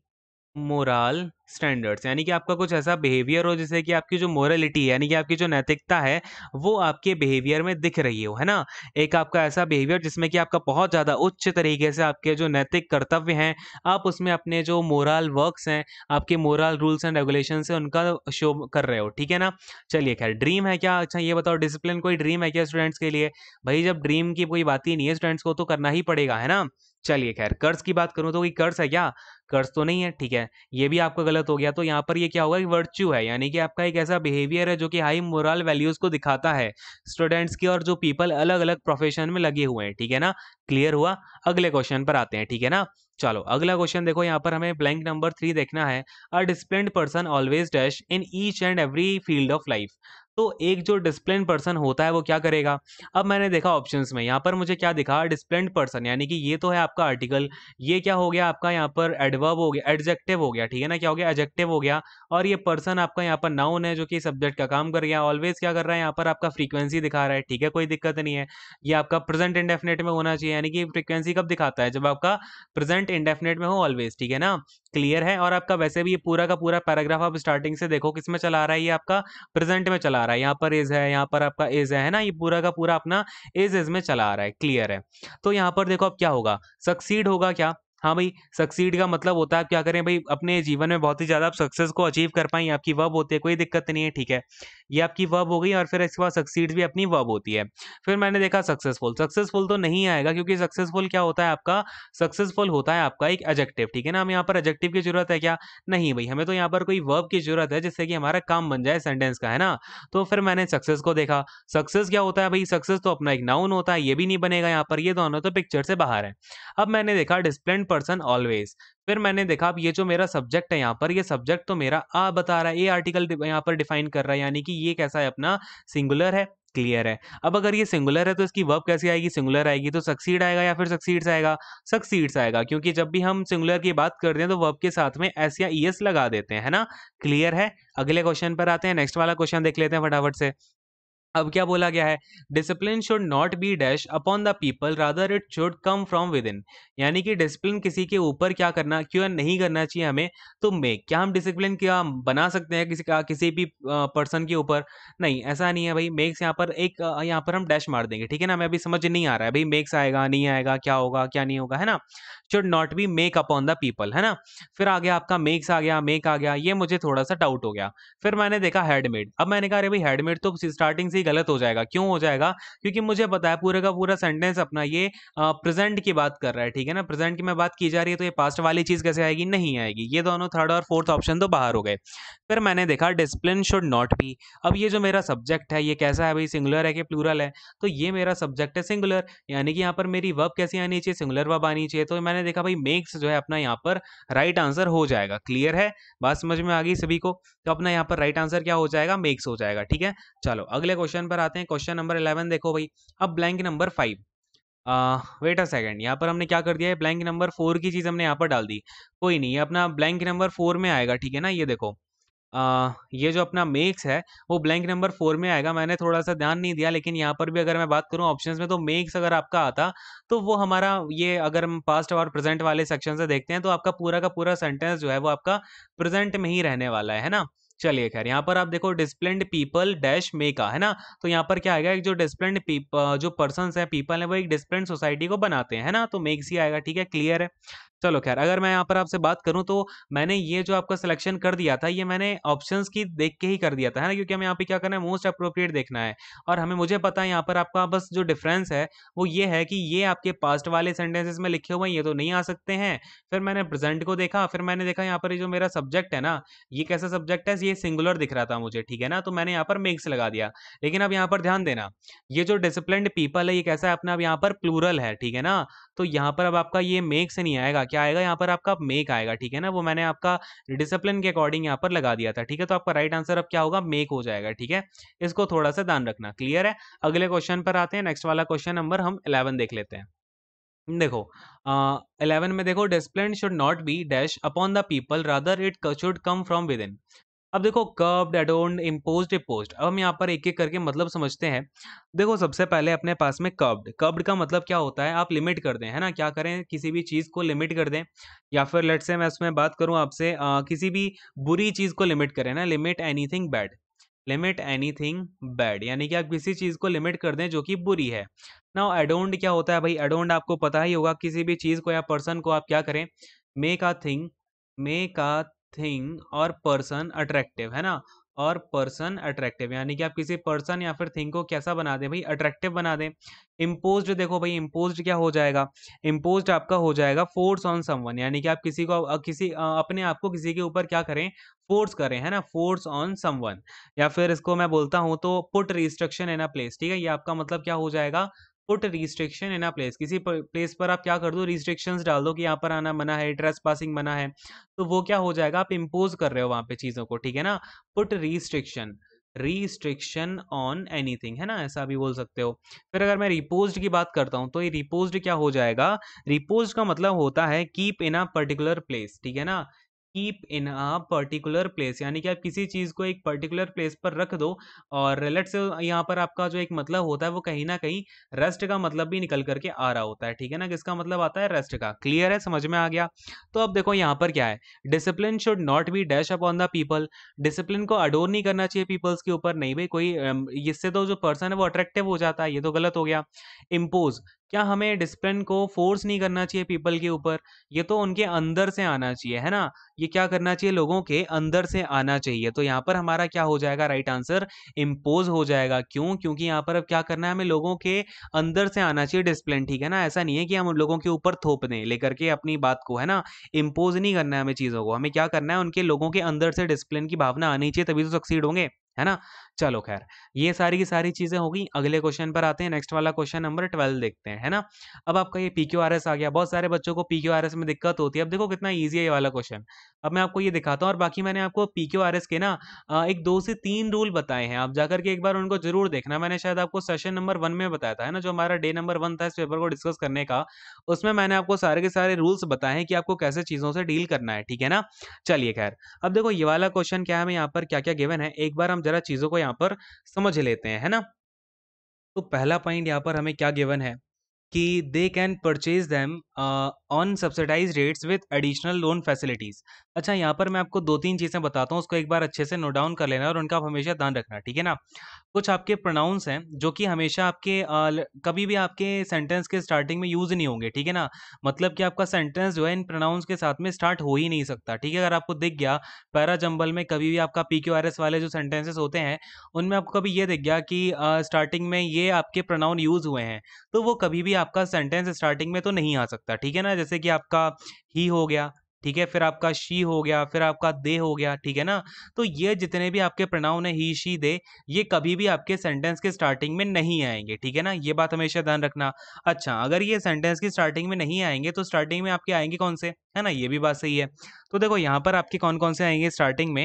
[SPEAKER 1] moral standards. यानी कि आपका कुछ ऐसा बिहेवियर हो जिससे कि आपकी जो मोरलिटी है, यानी कि आपकी जो नैतिकता है वो आपके बिहेवियर में दिख रही हो, है ना। एक आपका ऐसा बिहेवियर जिसमें कि आपका बहुत ज़्यादा उच्च तरीके से आपके जो नैतिक कर्तव्य हैं आप उसमें अपने जो मोरल वर्क्स हैं, आपके मोरल रूल्स एंड रेगुलेशन है उनका शो कर रहे हो। ठीक है ना। चलिए खैर, ड्रीम है क्या, अच्छा ये बताओ, डिसिप्लिन कोई ड्रीम है क्या स्टूडेंट्स के लिए, भाई जब ड्रीम की कोई बात ही नहीं है स्टूडेंट्स को तो करना ही पड़ेगा, है ना। चलिए खैर, कर्ज की बात करूं तो कोई कर्ज है क्या, कर्ज तो नहीं है। ठीक है, ये भी आपका गलत हो गया। तो यहाँ पर ये क्या होगा कि वर्च्यू है, यानी कि आपका एक ऐसा बिहेवियर है जो कि हाई मोरल वैल्यूज को दिखाता है स्टूडेंट्स की और जो पीपल अलग अलग प्रोफेशन में लगे हुए हैं। ठीक है ना, क्लियर हुआ। अगले क्वेश्चन पर आते हैं। ठीक है ना, चलो अगला क्वेश्चन देखो, यहाँ पर हमें ब्लैंक नंबर 3 देखना है। A disciplined person always dash in each and every field of life. तो एक जो डिसिप्लिन पर्सन होता है वो क्या करेगा। अब मैंने देखा ऑप्शंस में, यहाँ पर मुझे क्या दिखा, डिसिप्लिन्ड पर्सन, यानी कि ये तो है आपका आर्टिकल, ये क्या हो गया आपका यहाँ पर एडवर्ब हो गया, एडजेक्टिव हो गया। ठीक है ना, क्या हो गया, एडजेक्टिव हो गया। और ये पर्सन आपका यहाँ पर नाउन है जो कि सब्जेक्ट का काम कर गया। ऑलवेज क्या कर रहा है, यहाँ पर आपका फ्रीक्वेंसी दिखा रहा है। ठीक है, कोई दिक्कत नहीं है, ये आपका प्रेजेंट इंडेफिनिट में होना चाहिए। यानी कि फ्रीक्वेंसी कब दिखाता है, जब आपका प्रेजेंट इंडेफिनिट में हो ऑलवेज। ठीक है ना, क्लियर है। और आपका वैसे भी ये पूरा का पूरा पैराग्राफ आप स्टार्टिंग से देखो किस में चला रहा है, ये आपका प्रेजेंट में चला रहा है। यहाँ पर इज है, यहाँ पर आपका इज है ना, ये पूरा का पूरा अपना इज में चला आ रहा है। क्लियर है। तो यहाँ पर देखो अब क्या होगा, सक्सीड होगा क्या, हाँ भाई, सक्सीड का मतलब होता है क्या करें भाई, अपने जीवन में बहुत ही ज्यादा आप सक्सेस को अचीव कर पाए, आपकी वर्ब होती है, कोई दिक्कत नहीं है। ठीक है, ये आपकी वर्ब हो गई, और फिर इसके बाद सक्सीड्स भी अपनी वर्ब होती है। फिर मैंने देखा सक्सेसफुल, सक्सेसफुल तो नहीं आएगा क्योंकि सक्सेसफुल क्या होता है आपका, सक्सेसफुल होता है आपका एक एडजेक्टिव, ठीक है ना। हम यहाँ पर एडजेक्टिव की जरूरत है क्या, नहीं भाई, हमें तो यहाँ पर कोई वर्ब की जरूरत है जिससे कि हमारा काम बन जाए सेंटेंस का, है ना। तो फिर मैंने सक्सेस को देखा, सक्सेस क्या होता है भाई, सक्सेस तो अपना एक नाउन होता है, ये भी नहीं बनेगा यहाँ पर, ये दोनों तो पिक्चर से बाहर है। अब मैंने देखा डिसिप्लिन्ड पर्सन ऑलवेज, फिर मैंने देखा अब ये जो मेरा सब्जेक्ट है यहाँ पर, ये सब्जेक्ट तो मेरा आ बता रहा है, ये आर्टिकल यहाँ पर डिफाइन कर रहा है, यानी कि ये कैसा है अपना, सिंगुलर है, क्लियर है। अब अगर ये सिंगुलर है तो इसकी वर्ब कैसी आएगी, सिंगुलर आएगी, तो सक्सीड आएगा या फिर सक्सीड्स आएगा, सक्सीड्स आएगा, क्योंकि जब भी हम सिंगुलर की बात करते हैं तो वर्ब के साथ में एस या ईएस लगा देते हैं, है ना, क्लियर है। अगले क्वेश्चन पर आते हैं, नेक्स्ट वाला क्वेश्चन देख लेते हैं फटाफट से। अब क्या बोला गया है, discipline should not be dash upon the people rather it should come from with in, यानी कि डिसिप्लिन किसी के ऊपर क्या करना, क्यों नहीं करना चाहिए हमें, तो मेक, क्या हम डिसिप्लिन क्या बना सकते हैं किसी का, किसी भी पर्सन के ऊपर, नहीं ऐसा नहीं है भाई। मेक्स यहाँ पर एक यहाँ पर हम डैश मार देंगे, ठीक है ना, हमें अभी समझ नहीं आ रहा है भाई मेक्स आएगा नहीं आएगा, क्या होगा क्या नहीं होगा, है ना। Should not be make upon the people, है ना। फिर आ गया आपका मेक्स आ गया, मेक आ गया, ये मुझे थोड़ा सा डाउट हो गया। फिर मैंने देखा हैंडमेड, अब मैंने कहा अरे भाई हैंडमेड तो स्टार्टिंग से ही गलत हो जाएगा, क्यों हो जाएगा, क्योंकि मुझे पता है पूरे का पूरा सेंटेंस अपना ये प्रेजेंट की बात कर रहा है, ठीक है ना, प्रेजेंट की मैं बात की जा रही है, तो ये पास्ट वाली चीज कैसे आएगी, नहीं आएगी, ये दोनों थर्ड और फोर्थ ऑप्शन तो बाहर हो गए। फिर मैंने देखा डिसिप्लिन शुड नॉट बी, अब ये जो मेरा सब्जेक्ट है ये कैसा है भाई, सिंगुलर है कि प्लूरल है, तो ये मेरा सब्जेक्ट है सिंगुलर, यानी कि यहाँ पर मेरी वर्ब कैसी आनी चाहिए, सिंगुलर वर्ब आनी चाहिए, तो मैंने देखा भाई मेक्स जो है अपना यहाँ पर राइट आंसर हो जाएगा, क्लियर है, बात समझ में आ गई सभी को। तो अपना यहाँ पर राइट आंसर क्या हो जाएगा, मेक्स हो जाएगा, ठीक है। चलो अगले क्वेश्चन पर आते हैं, क्वेश्चन नंबर 11 देखो भाई। अब blank number 5, wait a second, यहाँ पर हमने क्या कर दिया है, ब्लैंक नंबर 4 की चीज हमने यहाँ पर डाल दी, कोई नहीं, ये अपना ब्लैंक नंबर 4 में आएगा, ठीक है ना। ये देखो ये जो अपना मेक्स है वो ब्लैंक नंबर 4 में आएगा, मैंने थोड़ा सा ध्यान नहीं दिया, लेकिन यहाँ पर भी अगर मैं बात करूँ ऑप्शंस में, तो मेक्स अगर आपका आता तो वो हमारा ये, अगर हम पास्ट और प्रेजेंट वाले सेक्शन से देखते हैं तो आपका पूरा का पूरा सेंटेंस जो है वो आपका प्रेजेंट में ही रहने वाला है ना। चलिए खैर, यहाँ पर आप देखो डिसिप्लिन्ड पीपल डैश मेका, है ना, तो यहाँ पर क्या आएगा, एक जो डिसिप्लिन्ड जो पर्सन है, पीपल है, वो एक डिसिप्लिन्ड सोसाइटी को बनाते हैं, है ना, तो मेक्स ही आएगा, ठीक है, क्लियर है। चलो खैर, अगर मैं यहाँ पर आपसे बात करूं तो मैंने ये जो आपका सिलेक्शन कर दिया था, ये मैंने ऑप्शंस की देख के ही कर दिया था, है ना, क्योंकि हमें यहाँ पे क्या करना है, मोस्ट अप्रोप्रिएट देखना है, और हमें मुझे पता है यहाँ पर आपका बस जो डिफरेंस है वो ये है कि ये आपके पास्ट वाले सेंटेंसेस में लिखे हुए हैं, ये तो नहीं आ सकते हैं। फिर मैंने प्रेजेंट को देखा, फिर मैंने देखा यहाँ पर ये जो मेरा सब्जेक्ट है ना, ये कैसा सब्जेक्ट है, ये सिंगुलर दिख रहा था मुझे, ठीक है ना, तो मैंने यहाँ पर मेक्स लगा दिया। लेकिन अब यहाँ पर ध्यान देना, ये जो डिसिप्लिन्ड पीपल है ये कैसा है अपना, अब यहाँ पर प्लूरल है, ठीक है ना, तो यहाँ पर अब आपका ये मेक से नहीं आएगा, क्या आएगा यहाँ पर आपका मेक आएगा, ठीक है ना, वो मैंने आपका डिसिप्लिन के अकॉर्डिंग यहाँ पर लगा दिया था, ठीक है, तो आपका राइट आंसर अब क्या होगा, मेक हो जाएगा, ठीक है, इसको थोड़ा सा ध्यान रखना, क्लियर है। अगले क्वेश्चन पर आते हैं, नेक्स्ट वाला क्वेश्चन नंबर हम 11 देख लेते हैं। देखो 11 में देखो, discipline should not be dash upon the people rather it should come from with in. अब देखो कर्ब्ड, एडोन्ड, इम्पोज्ड, इम्पोज्ड, अब हम यहाँ पर एक एक करके मतलब समझते हैं। देखो सबसे पहले अपने पास में कर्ब्ड, कर्ब्ड का मतलब क्या होता है, आप लिमिट कर दें, है ना, क्या करें, किसी भी चीज को लिमिट कर दें, या फिर लेट्स से मैं इसमें बात करूं आपसे, किसी भी बुरी चीज को लिमिट करें ना, limit anything bad, limit anything bad, यानी कि आप किसी चीज को लिमिट कर दें जो कि बुरी है। नाउ एडोन्ड क्या होता है भाई, एडोन्ड आपको पता ही होगा, किसी भी चीज को या पर्सन को आप क्या करें, make a thing, make a thing और पर्सन अट्रैक्टिव, है ना, और पर्सन अट्रैक्टिव, यानी कि आप किसी पर्सन या फिर थिंग को कैसा बना दें भाई, अट्रैक्टिव बना दें। इम्पोज्ड, देखो भाई इम्पोज्ड क्या हो जाएगा, इम्पोज्ड आपका हो जाएगा फोर्स ऑन समवन, यानी कि आप किसी को अपने आप को किसी के ऊपर क्या करें, फोर्स करें, है ना, फोर्स ऑन समवन, या फिर इसको मैं बोलता हूं तो put restriction in a place, ठीक है, ये आपका मतलब क्या हो जाएगा, put restriction in a place, किसी प्लेस पर आप क्या कर दो, रिस्ट्रिक्शंस डाल दो कि यहाँ पर आना मना है, ट्रेस पासिंग मना है, तो वो क्या हो जाएगा, आप इम्पोज कर रहे हो वहां पे चीजों को, ठीक है ना, put restriction, restriction on anything, है ना, ऐसा भी बोल सकते हो। फिर अगर मैं रिपोज्ड की बात करता हूं तो ये रिपोज्ड क्या हो जाएगा, रिपोज्ड का मतलब होता है keep in a particular place, ठीक है ना, keep in a particular place, यानी कि आप किसी चीज को एक पर्टिकुलर प्लेस पर रख दो, और लेट्स से यहाँ पर आपका जो एक मतलब होता है वो कहीं ना कहीं रेस्ट का मतलब भी निकल करके आ रहा होता है, ठीक है ना, किसका मतलब आता है, रेस्ट का, क्लियर है, समझ में आ गया। तो अब देखो यहाँ पर क्या है, discipline should not be dash upon the people, discipline को अडोर नहीं करना चाहिए पीपल्स के ऊपर, नहीं भाई कोई इससे तो जो पर्सन है वो अट्रैक्टिव हो जाता है, ये तो गलत हो गया। इम्पोज, क्या हमें डिसिप्लिन को फोर्स नहीं करना चाहिए पीपल के ऊपर? ये तो उनके अंदर से आना चाहिए, है ना? ये क्या करना चाहिए? लोगों के अंदर से आना चाहिए। तो यहाँ पर हमारा क्या हो जाएगा राइट आंसर? इम्पोज हो जाएगा। क्यों? क्योंकि यहाँ पर अब क्या करना है, हमें लोगों के अंदर से आना चाहिए डिसिप्लिन, ठीक है ना? ऐसा नहीं है कि हम उन लोगों के ऊपर थोप दें लेकर के अपनी बात को, है ना? इम्पोज नहीं करना है हमें चीज़ों को, हमें क्या करना है, उनके लोगों के अंदर से डिसिप्लिन की भावना आनी चाहिए, तभी तो सक्सीड होंगे, है ना? चलो खैर, ये सारी की सारी चीज़ें हो गई। अगले क्वेश्चन पर आते हैं, नेक्स्ट वाला क्वेश्चन नंबर 12 देखते हैं, है ना? अब आपका ये पीक्यूआरएस आ गया। बहुत सारे बच्चों को पीक्यूआरएस में दिक्कत होती है। अब देखो कितना ईज़ी है ये वाला क्वेश्चन। अब मैं आपको ये दिखाता हूँ, और बाकी मैंने आपको पीक्यूआरएस के ना एक 2 से 3 रूल बताए हैं। आप जाकर के एक बार उनको ज़रूर देखना। मैंने शायद आपको सेशन नंबर 1 में बताया था, है ना? जो हमारा डे नंबर 1 था इस पेपर को डिस्कस करने का, उसमें मैंने आपको सारे के सारे रूल्स बताए हैं कि आपको कैसे चीज़ों से डील करना है, ठीक है ना? चलिए खैर, अब देखो ये वाला क्वेश्चन क्या है, हमें यहाँ पर क्या-क्या गिवन है, एक बार हम ज़रा चीज़ों को यहाँ पर समझ लेते हैं, है ना? तो पहला पॉइंट यहाँ पर हमें क्या गिवन है कि they can purchase them on subsidise rates with additional loan facilities. अच्छा, यहाँ पर मैं आपको 2-3 चीज़ें बताता हूँ, उसको एक बार अच्छे से नोट डाउन कर लेना और उनका आप हमेशा ध्यान रखना, ठीक है ना? कुछ आपके प्रोनाउंस हैं जो कि हमेशा आपके कभी भी आपके सेंटेंस के स्टार्टिंग में यूज़ नहीं होंगे, ठीक है ना? मतलब कि आपका सेंटेंस जो है इन प्रोनाउंस के साथ में स्टार्ट हो ही नहीं सकता, ठीक है? अगर आपको दिख गया पैरा जंबल में कभी भी आपका पीक्यूआरएस वाले जो सेंटेंसेस होते हैं, उनमें आपको कभी ये दिख गया कि स्टार्टिंग में ये आपके प्रोनाउन यूज़ हुए हैं, तो वो कभी भी आपका सेंटेंस स्टार्टिंग में तो नहीं आ सकता, ठीक है ना? जैसे कि आपका ही हो गया, ठीक है? फिर आपका शी हो गया, फिर आपका दे हो गया, ठीक है ना? तो ये जितने भी आपके प्रोनाउन है ही, शी, दे, ये कभी भी आपके सेंटेंस के स्टार्टिंग में नहीं आएँगे, ठीक है ना? ये बात हमेशा ध्यान रखना। अच्छा, अगर ये सेंटेंस की स्टार्टिंग में नहीं आएँगे, तो स्टार्टिंग में आपके आएँगे कौन से? है ना? ये भी बात सही है। तो देखो यहाँ पर आपके कौन-कौन से आएँगे स्टार्टिंग में,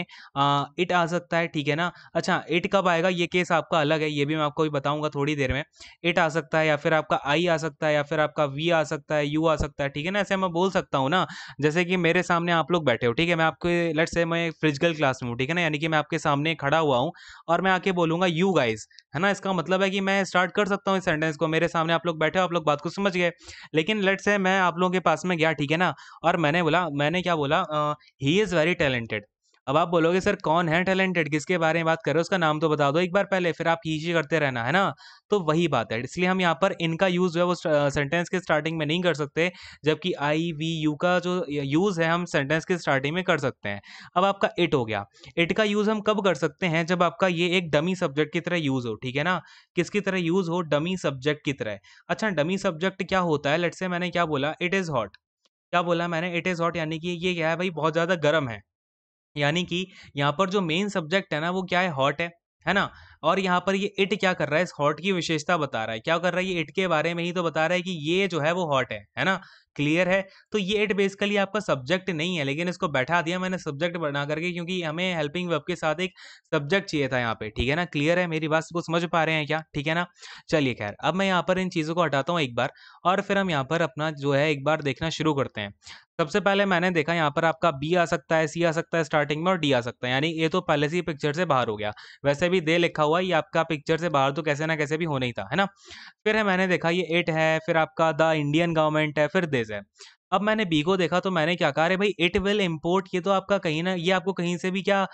[SPEAKER 1] इट आ सकता है, ठीक है ना? अच्छा, इट कब आएगा ये केस आपका अलग है, ये भी मैं आपको अभी बताऊँगा थोड़ी देर में। इट आ सकता है, या फिर आपका आई आ सकता है, या फिर आपका वी आ सकता है, यू आ सकता है, ठीक है ना? ऐसे मैं बोल सकता हूँ ना, जैसे कि मेरे सामने आप लोग बैठे हो, ठीक है? मैं आपके लेट्स से मैं फिजिकल क्लास में हूँ, ठीक है ना? यानी कि मैं आपके सामने खड़ा हुआ हूँ और मैं आके बोलूँगा यू गाइज़, है ना? इसका मतलब है कि मैं स्टार्ट कर सकता हूँ इस सेंटेंस को, मेरे सामने आप लोग बैठे हो, आप लोग बात को समझ गए। लेकिन लेट्स से मैं आप लोगों के पास में गया, ठीक है ना? और मैंने क्या बोला, ही इज़ वेरी टैलेंटेड। अब आप बोलोगे सर कौन है टैलेंटेड? किसके बारे में बात कर रहे हो? उसका नाम तो बता दो एक बार पहले, फिर आप ही करते रहना, है ना? तो वही बात है। इसलिए हम यहाँ पर इनका यूज़ जो है वो सेंटेंस के स्टार्टिंग में नहीं कर सकते, जबकि आई, वी, यू का जो यूज़ है हम सेंटेंस के स्टार्टिंग में कर सकते हैं। अब आपका इट हो गया। इट का यूज़ हम कब कर सकते हैं? जब आपका ये एक डमी सब्जेक्ट की तरह यूज़ हो, ठीक है ना? किसकी तरह यूज़ हो? डमी सब्जेक्ट की तरह। अच्छा, डमी सब्जेक्ट क्या होता है? लेट्स से मैंने क्या बोला? It is hot. क्या बोला मैंने? इट इज़ हॉट, यानी कि ये क्या है भाई, बहुत ज़्यादा गर्म है। यानी कि यहाँ पर जो मेन सब्जेक्ट है ना वो क्या है, हॉट है ना? और यहाँ पर ये इट क्या कर रहा है, इस हॉट की विशेषता बता रहा है। क्या कर रहा है, ये इट के बारे में ही तो बता रहा है कि ये जो है वो हॉट है ना? क्लियर है? तो ये इट बेसिकली आपका सब्जेक्ट नहीं है, लेकिन इसको बैठा दिया मैंने सब्जेक्ट बना करके, क्योंकि हमें हेल्पिंग वर्ब के साथ एक सब्जेक्ट चाहिए था यहाँ पे, ठीक है ना? क्लियर है? मेरी बात को समझ पा रहे हैं क्या? ठीक है ना? चलिए खैर, अब मैं यहाँ पर इन चीज़ों को हटाता हूँ एक बार, और फिर हम यहाँ पर अपना जो है एक बार देखना शुरू करते हैं। सबसे पहले मैंने देखा यहाँ पर आपका बी आ सकता है, सी आ सकता है स्टार्टिंग में, और डी आ सकता है, यानी ये तो पहले से ही पिक्चर से बाहर हो गया। वैसे भी दे लिखा हुआ है, ये आपका पिक्चर से बाहर तो कैसे ना कैसे भी होना ही था, है ना? फिर है मैंने देखा ये इट है, फिर आपका द इंडियन गवर्नमेंट है, फिर दिस है। अब मैंने बी को देखा तो मैंने क्या कहा, अरे भाई इट विल इम्पोर्ट, ये तो आपका कहीं ना, ये आपको कहीं से भी क्या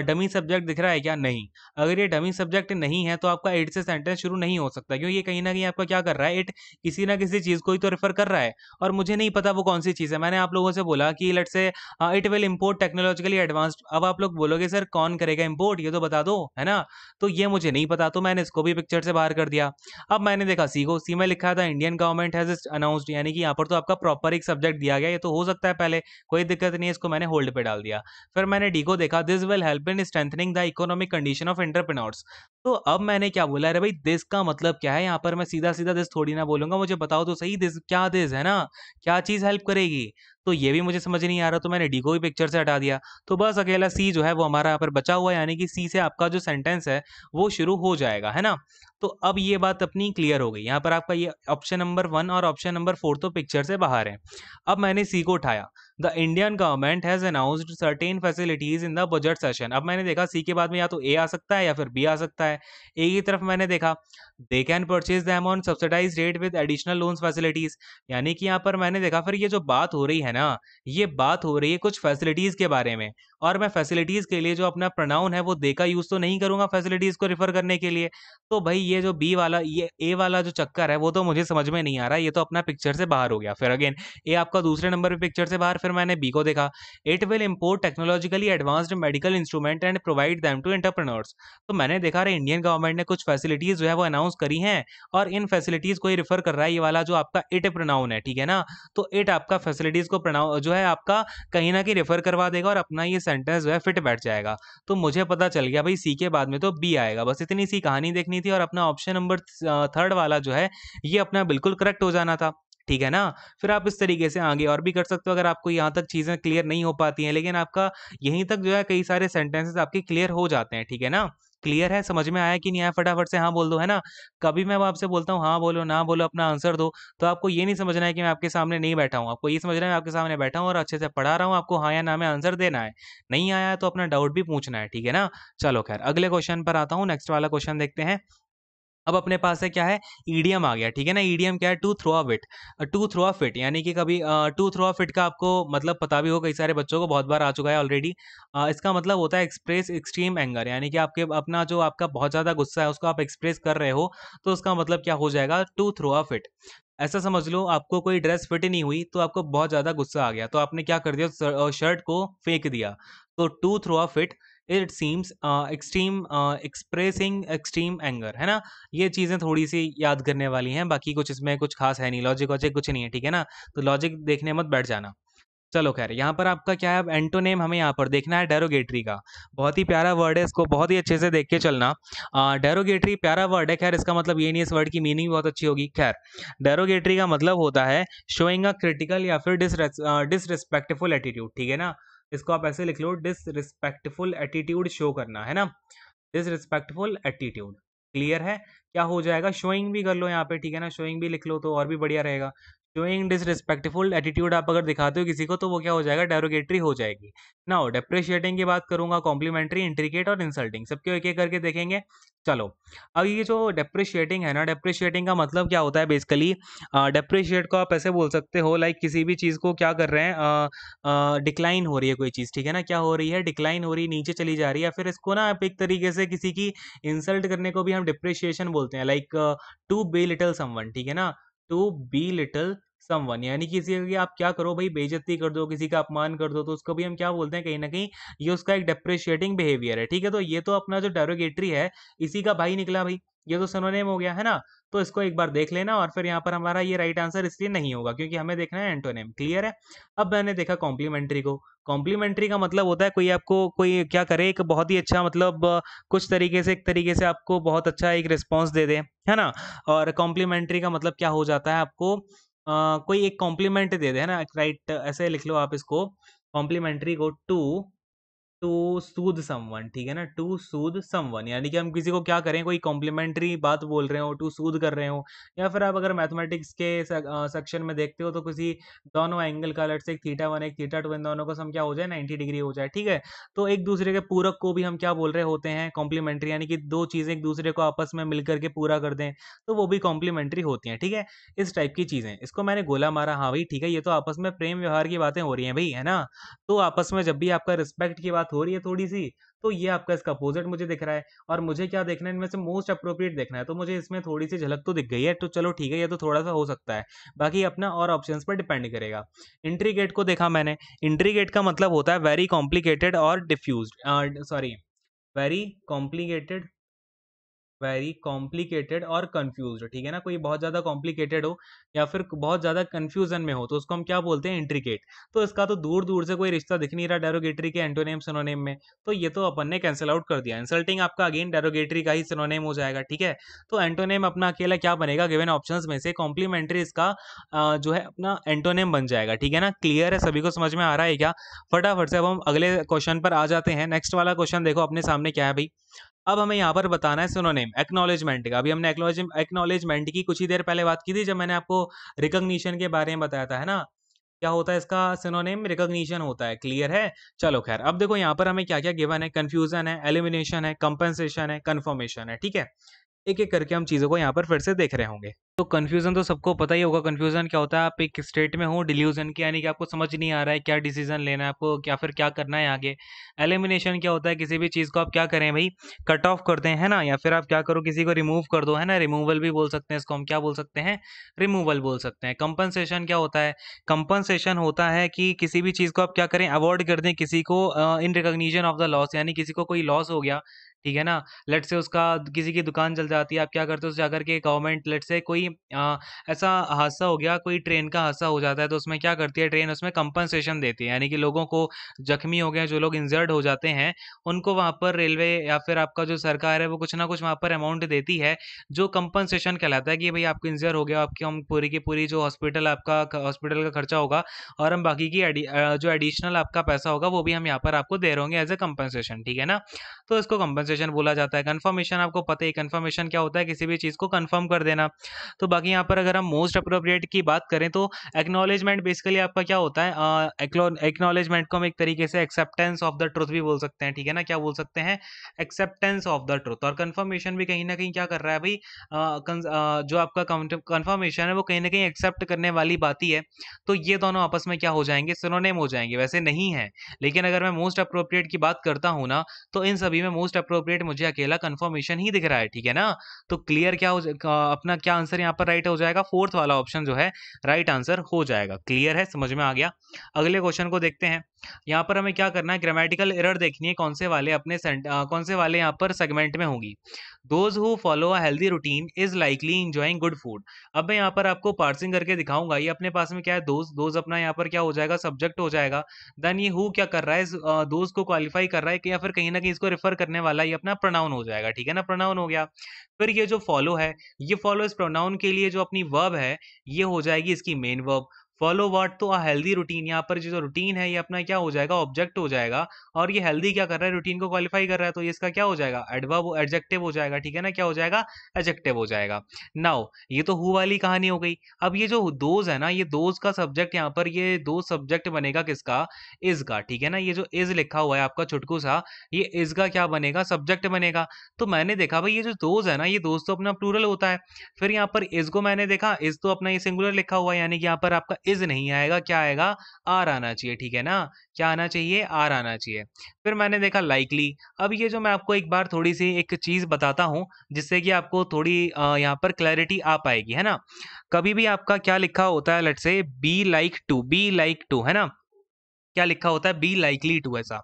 [SPEAKER 1] डमी सब्जेक्ट दिख रहा है क्या? नहीं। अगर ये डमी सब्जेक्ट नहीं है तो आपका इट से सेंटेंस शुरू नहीं हो सकता, क्योंकि ये कहीं ना कहीं आपका क्या कर रहा है, इट किसी ना किसी चीज़ को ही तो रेफर कर रहा है, और मुझे नहीं पता वो कौन सी चीज़ है। मैंने आप लोगों से बोला कि let's say it will import technologically advanced. अब आप लोग बोलोगे सर कौन करेगा इम्पोर्ट, ये तो बता दो, है ना? तो ये मुझे नहीं पता, तो मैंने इसको भी पिक्चर से बाहर कर दिया। अब मैंने देखा सी को, सी में लिखा था इंडियन गवर्नमेंट हैज अनाउंस्ड, यानी कि यहाँ पर तो आपका प्रॉपर एक सब्जेक्ट दिया गया, ये तो हो सकता है पहले, कोई दिक्कत नहीं है, इसको मैंने होल्ड पे डाल दिया। फिर मैंने डी को देखा, this will help in strengthening the economic condition of entrepreneurs. तो अब मैंने क्या बोला, अरे भाई दिस का मतलब क्या है? यहाँ पर मैं सीधा सीधा दिस थोड़ी ना बोलूंगा, मुझे बताओ तो सही, दिस क्या, दिस है ना, क्या चीज़ हेल्प करेगी? तो ये भी मुझे समझ नहीं आ रहा, तो मैंने डी को भी पिक्चर से हटा दिया। तो बस अकेला सी जो है वो हमारा यहाँ पर बचा हुआ है, यानी कि सी से आपका जो सेंटेंस है वो शुरू हो जाएगा, है ना? तो अब ये बात अपनी क्लियर हो गई। यहाँ पर आपका ये ऑप्शन नंबर 1 और ऑप्शन नंबर 4 तो पिक्चर से बाहर है। अब मैंने सी को उठाया, the Indian government has announced certain facilities in the budget session. अब मैंने देखा सी के बाद में या तो ए आ सकता है या फिर बी आ सकता है। ए की तरफ मैंने देखा, they can purchase them on subsidise rate with additional loans facilities. यानी कि यहाँ पर मैंने देखा फिर ये जो बात हो रही है ना, ये बात हो रही है कुछ फैसिलिटीज के बारे में, और मैं फैसिलिटीज के लिए जो अपना प्रोनाउन है वो दे का यूज तो नहीं करूंगा फैसिलिटीज को रिफर करने के लिए। तो भाई ये जो बी वाला, ये ए वाला जो चक्कर है वो तो मुझे समझ में नहीं आ रहा, ये तो अपना पिक्चर से बाहर हो गया। फिर अगेन ए आपका दूसरे नंबर पे पिक्चर से बाहर, फिर मैंने बी को देखा, it will import technologically advanced medical instrument and provide them to entrepreneurs. तो मैंने देखा रहे इंडियन गवर्नमेंट ने कुछ फैसिलिटीज जो है वो अनाउंस करी हैं, और इन फैसिलिटीज को ही रिफर कर रहा है ये वाला जो आपका इट प्रोनाउन है, ठीक है ना। तो इट आपका फैसिलिटीज को प्रोनाउन जो है आपका कहीं ना कहीं रिफर करवा देगा, और अपना ये सेंटेंस जो है फिट बैठ जाएगा। तो मुझे पता चल गया भाई सी के बाद में तो बी आएगा, बस इतनी सी कहानी देखनी थी, और अपना ऑप्शन नंबर थर्ड वाला जो है ये अपना बिल्कुल करेक्ट हो जाना था, ठीक है ना। फिर आप इस तरीके से आगे और भी कर सकते हो अगर आपको यहाँ तक चीजें क्लियर नहीं हो पाती हैं, लेकिन आपका यहीं तक जो है कई सारे सेंटेंसेस आपके क्लियर हो जाते हैं, ठीक है ना। क्लियर है, समझ में आया कि नहीं आया, फटाफट से हाँ बोल दो, है ना। कभी मैं आपसे बोलता हूँ हाँ बोलो ना बोलो अपना आंसर दो, तो आपको ये नहीं समझना है कि मैं आपके सामने नहीं बैठा हूँ, आपको ये समझना है मैं आपके सामने बैठा हूँ और अच्छे से पढ़ा रहा हूँ, आपको हाँ या ना में आंसर देना है। नहीं आया है तो अपना डाउट भी पूछना है, ठीक है ना। चलो खैर अगले क्वेश्चन पर आता हूँ, नेक्स्ट वाला क्वेश्चन देखते हैं। अब अपने पास है क्या है, ईडीएम आ गया, ठीक है ना। ईडीएम क्या है, to throw a fit. To throw a fit यानी कि कभी टू थ्रो अ फिट का आपको मतलब पता भी हो, कई सारे बच्चों को बहुत बार आ चुका है ऑलरेडी। इसका मतलब होता है एक्सप्रेस एक्सट्रीम एंगर, यानी कि आपके अपना जो आपका बहुत ज़्यादा गुस्सा है उसको आप एक्सप्रेस कर रहे हो, तो उसका मतलब क्या हो जाएगा, टू थ्रो अ फिट। ऐसा समझ लो आपको कोई ड्रेस फिट ही नहीं हुई, तो आपको बहुत ज़्यादा गुस्सा आ गया, तो आपने क्या कर दिया, शर्ट को फेंक दिया। तो to throw a fit, it seems extreme, expressing extreme anger, है ना। ये चीज़ें थोड़ी सी याद करने वाली हैं, बाकी कुछ इसमें कुछ खास है नहीं, लॉजिक वॉजिक कुछ नहीं है, ठीक है ना। तो लॉजिक देखने मत बैठ जाना। चलो खैर यहाँ पर आपका क्या है, अब एंटोनेम हमें यहाँ पर देखना है डेरोगेटरी का। बहुत ही प्यारा वर्ड है, इसको बहुत ही अच्छे से देख के चलना। डेरोगेटरी प्यारा वर्ड है, खैर इसका मतलब ये नहीं इस वर्ड की मीनिंग बहुत अच्छी होगी। खैर डेरोगेटरी का मतलब होता है शोइंग अ क्रिटिकल या फिर डिसरिस्पेक्टफुल एटीट्यूड, ठीक है ना। इसको आप ऐसे लिख लो, डिसरिस्पेक्टफुल एटीट्यूड शो करना, है ना। डिसरिस्पेक्टफुल एटीट्यूड, क्लियर है। क्या हो जाएगा, शोइंग भी कर लो यहाँ पे, ठीक है ना, शोइंग भी लिख लो तो और भी बढ़िया रहेगा। शोइंग डिसरिस्पेक्टफुल एटीट्यूड आप अगर दिखाते हो किसी को तो वो क्या हो जाएगा, डेरोगेटरी हो जाएगी। नाउ डेप्रिशिएटिंग की बात करूंगा, कॉम्प्लीमेंट्री, इंट्रिकेट और इंसल्टिंग, सबके एक एक करके देखेंगे। चलो अब ये जो डेप्रिशिएटिंग है ना, डेप्रिशिएटिंग का मतलब क्या होता है बेसिकली, डेप्रिशिएट को आप ऐसे बोल सकते हो लाइक किसी भी चीज़ को क्या कर रहे हैं, डिक्लाइन हो रही है कोई चीज़, ठीक है ना, क्या हो रही है, डिक्लाइन हो रही है, नीचे चली जा रही है, या फिर इसको ना आप एक तरीके से किसी की इंसल्ट करने को भी हम डिप्रिशिएशन बोलते हैं, like to belittle someone, ठीक है ना। टू बी लिटल समवन यानी किसी की आप क्या करो भाई, बेइज्जती कर दो, किसी का अपमान कर दो, तो उसको भी हम क्या बोलते हैं, कहीं ना कहीं ये उसका एक डेप्रिशिएटिंग बिहेवियर है, ठीक है। तो ये तो अपना जो डेरोगेटरी है इसी का भाई निकला भाई, ये तो सिनोनिम हो गया, है ना। तो इसको एक बार देख लेना, और फिर यहाँ पर हमारा ये राइट आंसर इसलिए नहीं होगा क्योंकि हमें देखना है एंटोनिम, क्लियर है। अब मैंने देखा कॉम्प्लीमेंट्री को, कॉम्प्लीमेंट्री का मतलब होता है कोई आपको कोई क्या करे, एक बहुत ही अच्छा मतलब कुछ तरीके से एक तरीके से आपको बहुत अच्छा एक रिस्पॉन्स दे दे, है ना। और कॉम्प्लीमेंट्री का मतलब क्या हो जाता है, आपको कोई एक कॉम्प्लीमेंट दे दे, है ना, राइट, ऐसे लिख लो आप इसको, कॉम्प्लीमेंट्री को टू टू सूद समवन, ठीक है ना, टू सूद समवन यानी कि हम किसी को क्या करें, कोई कॉम्प्लीमेंट्री बात बोल रहे हो, टू सूद कर रहे हो। या फिर आप अगर मैथमेटिक्स के सेक्शन में देखते हो तो किसी दोनों एंगल का, लेट्स से एक थीटा वन एक थीटा टू, इन दोनों का सम क्या हो जाए, 90 डिग्री हो जाए, ठीक है। तो एक दूसरे के पूरक को भी हम क्या बोल रहे होते हैं, कॉम्प्लीमेंट्री, यानी कि दो चीज़ें एक दूसरे को आपस में मिल करके पूरा कर दें, तो वो भी कॉम्प्लीमेंट्री होती हैं, ठीक है। इस टाइप की चीज़ें, इसको मैंने गोला मारा, हाँ भाई ठीक है, ये तो आपस में प्रेम व्यवहार की बातें हो रही हैं भाई, है ना। तो आपस में जब भी आपका रिस्पेक्ट की बात हो रही है थोड़ी सी, तो ये आपका इसका अपोजिट मुझे दिख रहा है, और मुझे क्या देखना है, इनमें से मोस्ट अप्रोप्रिएट देखना है, तो मुझे इसमें थोड़ी सी झलक तो दिख गई है, तो चलो ठीक है, ये तो थोड़ा सा हो सकता है, बाकी अपना और ऑप्शंस पर डिपेंड करेगा। इंट्रीगेट को देखा मैंने, इंट्रीगेट का मतलब होता है वेरी कॉम्प्लिकेटेड और diffused, sorry, very complicated, very complicated और कंफ्यूज्ड, ठीक है ना। कोई बहुत ज़्यादा कॉम्प्लिकेटेड हो या फिर बहुत ज़्यादा कंफ्यूजन में हो तो उसको हम क्या बोलते हैं, इंट्रिकेट। तो इसका तो दूर दूर से कोई रिश्ता दिख नहीं रहा डेरोगेटरी के एंटोनिम सिनोनिम में, तो ये तो अपन ने कैंसिल आउट कर दिया। इंसल्टिंग आपका अगेन डेरोगेटरी का ही सिनोनिम हो जाएगा, ठीक है। तो एंटोनिम अपना अकेला क्या बनेगा, गिवन ऑप्शंस में से कॉम्प्लीमेंट्री इसका जो है अपना एंटोनिम बन जाएगा, ठीक है ना। क्लियर है, सभी को समझ में आ रहा है क्या। फटाफट से अब हम अगले क्वेश्चन पर आ जाते हैं। नेक्स्ट वाला क्वेश्चन देखो अपने सामने क्या है भाई। अब हमें यहाँ पर बताना है सिनोनिम एक्नॉलेजमेंट का। अभी हमने एक्नॉलेजमेंट की कुछ ही देर पहले बात की थी जब मैंने आपको रिकॉग्निशन के बारे में बताया था, है ना। क्या होता है इसका सिनोनिम, रिकॉग्निशन होता है, क्लियर है। चलो खैर अब देखो यहाँ पर हमें क्या क्या गिवन है, कंफ्यूजन है, एलिमिनेशन है, कंपनसेशन है, कंफर्मेशन है, ठीक है। एक एक करके हम चीज़ों को यहाँ पर फिर से देख रहे होंगे। तो कन्फ्यूज़न तो सबको पता ही होगा, कन्फ्यूज़न क्या होता है, आप एक स्टेट में हो डिल्यूजन की, यानी कि आपको समझ नहीं आ रहा है क्या डिसीजन लेना है आपको, क्या फिर क्या करना है आगे। एलिमिनेशन क्या होता है, किसी भी चीज़ को आप क्या करें भाई, कट ऑफ कर दें, है ना, या फिर आप क्या करो, किसी को रिमूव कर दो, है ना, रिमूवल भी बोल सकते हैं इसको, हम क्या बोल सकते हैं, रिमूवल बोल सकते हैं। कंपनसेशन क्या होता है, कंपनसेशन होता है कि किसी भी चीज़ को आप क्या करें, अवॉइड कर दें किसी को in recognition of the loss, यानी किसी को कोई लॉस हो गया, ठीक है ना, लेट से उसका किसी की दुकान जल जाती है, आप क्या करते हो, उस जाकर के गवर्नमेंट लेट से कोई ऐसा हादसा हो गया, कोई ट्रेन का हादसा हो जाता है, तो उसमें क्या करती है ट्रेन, उसमें कंपनसेशन देती है, यानी कि लोगों को, जख्मी हो गए जो लोग इंजर्ड हो जाते हैं, उनको वहाँ पर रेलवे या फिर आपका जो सरकार है वो कुछ ना कुछ वहाँ पर अमाउंट देती है, जो कंपनसेशन कहलाता है कि भाई आपको इंजर हो गया, आपकी हम पूरी की पूरी जो हॉस्पिटल आपका हॉस्पिटल का खर्चा होगा, और हम बाकी की जो एडिशनल आपका पैसा होगा वो भी हम यहाँ पर आपको दे रहे होंगे एज ए कंपनसेशन, ठीक है ना। तो इसको कंपनसेशन बोला जाता है। कंफर्मेशन आपको पता है, कंफर्मेशन क्या होता है, किसी भी चीज़ को कंफर्म कर देना। तो बाकी यहाँ पर अगर हम मोस्ट अप्रोप्रिएट की बात करें तो एक्नॉलेजमेंट बेसिकली आपका क्या होता है, एक्नॉलेजमेंट को हम एक तरीके से एक्सेप्टेंस ऑफ द ट्रुथ भी बोल सकते हैं, ठीक है ना, क्या बोल सकते हैं, एक्सेप्टेंस ऑफ द ट्रुथ। और कंफर्मेशन भी कहीं ना कहीं क्या कर रहा है भाई, जो आपका कंफर्मेशन है वो कहीं ना कहीं एक्सेप्ट करने वाली बात ही है। तो ये दोनों आपस में क्या हो जाएंगे, सिनोनिम हो जाएंगे, वैसे नहीं है, लेकिन अगर मैं मोस्ट अप्रोप्रिएट की बात करता हूँ ना, तो इन सभी में मोस्ट अप्रोप्रिएट मुझे अकेला कंफर्मेशन ही दिख रहा है, ठीक है ना। तो क्लियर क्या अपना क्या आंसर यहाँ पर राइट हो जाएगा, फोर्थ वाला ऑप्शन जो है राइट आंसर हो जाएगा। क्लियर है, समझ में आ गया। अगले क्वेश्चन को देखते हैं। यहाँ पर हमें क्या करना है, ग्रामेटिकल एरर देखनी है, कौन से वाले अपने कौन से वाले यहाँ पर सेगमेंट में होंगी। Those who follow a healthy routine is likely enjoying good food. अब मैं यहाँ पर आपको पार्सिंग करके दिखाऊंगा, ये अपने पास में क्या है, दोज, दोज अपना यहाँ पर क्या हो जाएगा, सब्जेक्ट हो जाएगा। देन ये हु क्या कर रहा है, दोज को क्वालिफाई कर रहा है कि या फिर कहीं ना कहीं इसको रेफर करने वाला ये अपना प्रोनाउन हो जाएगा, ठीक है ना, प्रोनाउन हो गया। फिर ये जो फॉलो है, ये फॉलो इस प्रोनाउन के लिए जो अपनी वर्ब है, ये हो जाएगी इसकी मेन वर्ब। फॉलो व्हाट, तो अ हेल्दी रूटीन, यहाँ पर जो रूटीन है ये अपना क्या हो जाएगा, ऑब्जेक्ट हो जाएगा। और ये हेल्दी क्या कर रहा है, रूटीन को क्वालिफाई कर रहा है, तो ये इसका क्या हो जाएगा, एडवर्ब एडजेक्टिव हो जाएगा, ठीक है ना, क्या हो जाएगा, एडजेक्टिव हो जाएगा। नाउ ये तो हु वाली कहानी हो गई। अब ये जो दोज है ना, ये दोज का सब्जेक्ट यहाँ पर, ये दो सब्जेक्ट बनेगा किसका, इज का, ठीक है ना। ये जो इज लिखा हुआ है आपका चुटकू सा, ये इज का क्या बनेगा, सब्जेक्ट बनेगा। तो मैंने देखा भाई ये जो दोज है ना, ये दोज तो अपना प्लूरल होता है। फिर यहाँ पर इज को मैंने देखा, इज तो अपना ये सिंगुलर लिखा हुआ है, यानी कि यहाँ पर आपका इज नहीं आएगा, क्या आएगा, आर आना चाहिए, ठीक है ना, क्या आना चाहिए, आर आना चाहिए। फिर मैंने देखा लाइकली। अब ये जो मैं आपको एक बार थोड़ी सी एक चीज बताता हूँ, जिससे कि आपको थोड़ी यहाँ पर क्लैरिटी आ पाएगी, है ना। कभी भी आपका क्या लिखा होता है, let's say be like to, be like to, है ना, क्या लिखा होता है, बी लाइकली टू, ऐसा,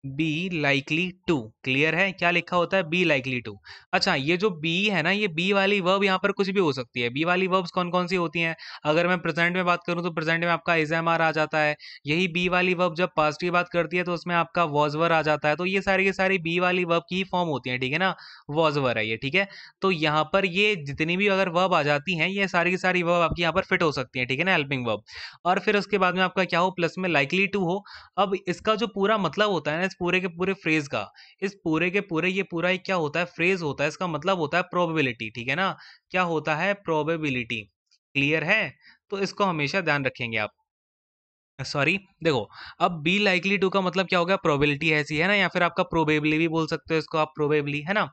[SPEAKER 1] बी लाइकली टू। क्लियर है, क्या लिखा होता है, बी लाइकली टू। अच्छा, ये जो बी है ना, ये बी वाली वर्ब यहाँ पर कुछ भी हो सकती है। बी वाली वर्ब्स कौन कौन सी होती हैं, अगर मैं प्रेजेंट में बात करूँ तो प्रेजेंट में आपका इज एम आर आ जाता है। यही बी वाली वर्ब जब पास्ट की बात करती है तो उसमें आपका वॉज वर आ जाता है। तो ये सारी की सारी बी वाली वर्ब की फॉर्म होती है, ठीक है ना, वॉज वर है ये, ठीक है। तो यहाँ पर ये जितनी भी अगर वर्ब आ जाती हैं, ये सारी की सारी वर्ब आपकी यहाँ पर फिट हो सकती है, ठीक है ना, हेल्पिंग वर्ब। और फिर उसके बाद में आपका क्या हो, प्लस में लाइकली टू हो। अब इसका जो पूरा मतलब होता है ना, इस पूरे के पूरे फ्रेज का, इस पूरे के पूरे ये पूरा एक क्या होता है, फ्रेज होता है, इसका मतलब होता है प्रोबेबिलिटी, ठीक है ना, क्या होता है, प्रोबेबिलिटी। क्लियर है, तो इसको हमेशा ध्यान रखेंगे आप। सॉरी, देखो, अब बी लाइकली टू का मतलब क्या हो गया, प्रोबेबिलिटी ऐसी है ना, या फिर आपका प्रोबेबली भी बोल सकते हो इसको आप, प्रोबेबली, है ना।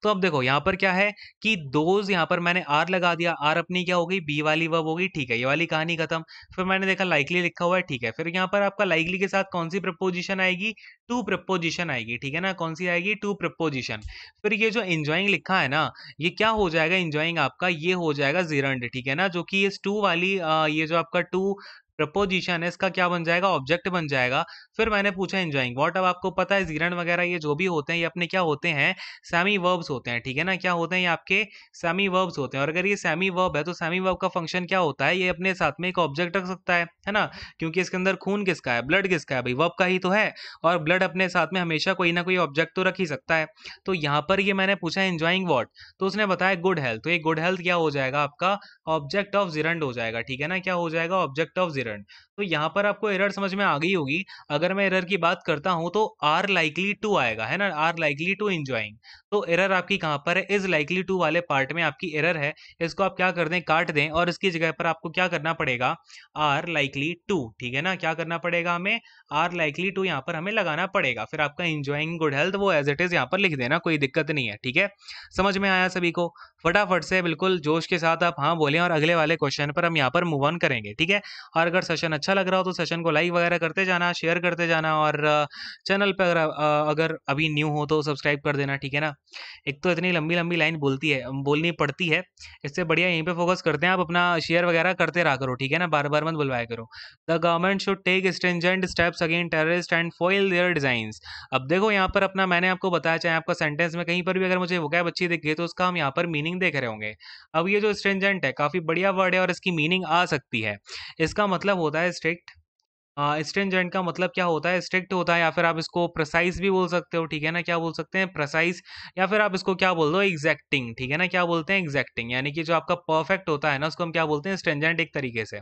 [SPEAKER 1] तो अब देखो यहाँ पर क्या है कि दोज, यहाँ पर मैंने आर लगा दिया, आर अपनी क्या हो गई, बी वाली वर्ब हो गई, ठीक है, ये वाली कहानी खत्म। फिर मैंने देखा लाइकली लिखा हुआ है, ठीक है, फिर यहाँ पर आपका लाइकली के साथ कौन सी प्रपोजिशन आएगी, टू प्रपोजिशन आएगी, ठीक है ना, कौन सी आएगी, टू प्रपोजिशन। फिर ये जो इंजॉइंग लिखा है ना, ये क्या हो जाएगा, इंजॉइंग आपका ये हो जाएगा जीरंड, ठीक है ना, जो कि इस टू वाली ये जो आपका टू प्रपोजिशन है, इसका क्या बन जाएगा, ऑब्जेक्ट बन जाएगा। फिर मैंने पूछा एंजॉइंग व्हाट, अब आपको पता है जीरन वगैरह ये जो भी होते हैं ये अपने क्या होते हैं, सेमी वर्ब्स होते हैं, ठीक है ना, क्या होते हैं ये आपके सेमी वर्ब्स होते हैं। और अगर ये सेमी वर्ब है तो सेमी वर्ब का फंक्शन क्या होता है, ये अपने साथ में एक ऑब्जेक्ट रख सकता है ना, क्योंकि इसके अंदर खून किसका है, ब्लड किसका है भाई, वर्ब का ही तो है। और ब्लड अपने साथ में हमेशा कोई ना कोई ऑब्जेक्ट तो रख ही सकता है। तो यहाँ पर ये मैंने पूछा एंजॉइंग व्हाट, तो उसने बताया गुड हेल्थ, तो ये गुड हेल्थ क्या हो जाएगा आपका, ऑब्जेक्ट ऑफ जिरंड हो जाएगा, ठीक है ना, क्या हो जाएगा, ऑब्जेक्ट ऑफ जिरंड। तो यहाँ पर आपको एरर समझ में आ गई होगी। अगर मैं एरर की बात करता हूं तो आर लाइकली टू आएगा, है ना, आर लाइकली टू इंजॉइंग। तो एरर आपकी कहाँ पर है, इज लाइकली टू वाले पार्ट में आपकी एरर है। इसको आप क्या कर दें, काट दें, और इसकी जगह पर आपको क्या करना पड़ेगा, आर लाइकली टू, ठीक है ना, क्या करना पड़ेगा हमें, आर लाइकली टू यहाँ पर हमें लगाना पड़ेगा। फिर आपका इंजॉइंग गुड हेल्थ वो एज इट इज यहाँ पर लिख देना, कोई दिक्कत नहीं है, ठीक है। समझ में आया सभी को? फटाफट से बिल्कुल जोश के साथ आप हाँ बोलें, और अगले वाले क्वेश्चन पर हम यहाँ पर मूव ऑन करेंगे, ठीक है। और अगर सेशन अच्छा लग रहा हो तो सेशन को लाइक वगैरह करते जाना, शेयर करते जाना, और चैनल पर अगर अभी न्यू हो तो सब्सक्राइब कर देना, ठीक है ना। एक तो इतनी लंबी लंबी लाइन बोलनी पड़ती है, इससे बढ़िया यहीं पे फोकस करते हैं। आप अपना शेयर वगैरह करते रहा करो, ठीक है ना, बार बार मत बुलवाया करो। The government should take stringent steps against terrorist and foil their designs. अब देखो यहाँ पर अपना, मैंने आपको बताया, चाहे आपका सेंटेंस में कहीं पर भी अगर मुझे वोकैब अच्छी दिख गई तो उसका हम यहाँ पर मीनिंग देख रहे होंगे। अब ये जो स्ट्रिंजेंट है काफी बढ़िया वर्ड है और इसकी मीनिंग आ सकती है। इसका मतलब होता है स्ट्रिक्ट। स्ट्रिंजेंट का मतलब क्या होता है, स्ट्रिक्ट होता है, या फिर आप इसको प्रिसाइज भी बोल सकते हो, ठीक है ना, क्या बोल सकते हैं, प्रिसाइज। या फिर आप इसको क्या बोल दो, एग्जैक्टिंग, ठीक है ना, क्या बोलते हैं, एग्जैक्टिंग, यानी कि जो आपका परफेक्ट होता है ना उसको हम क्या बोलते हैं, स्ट्रिंजेंट एक तरीके से।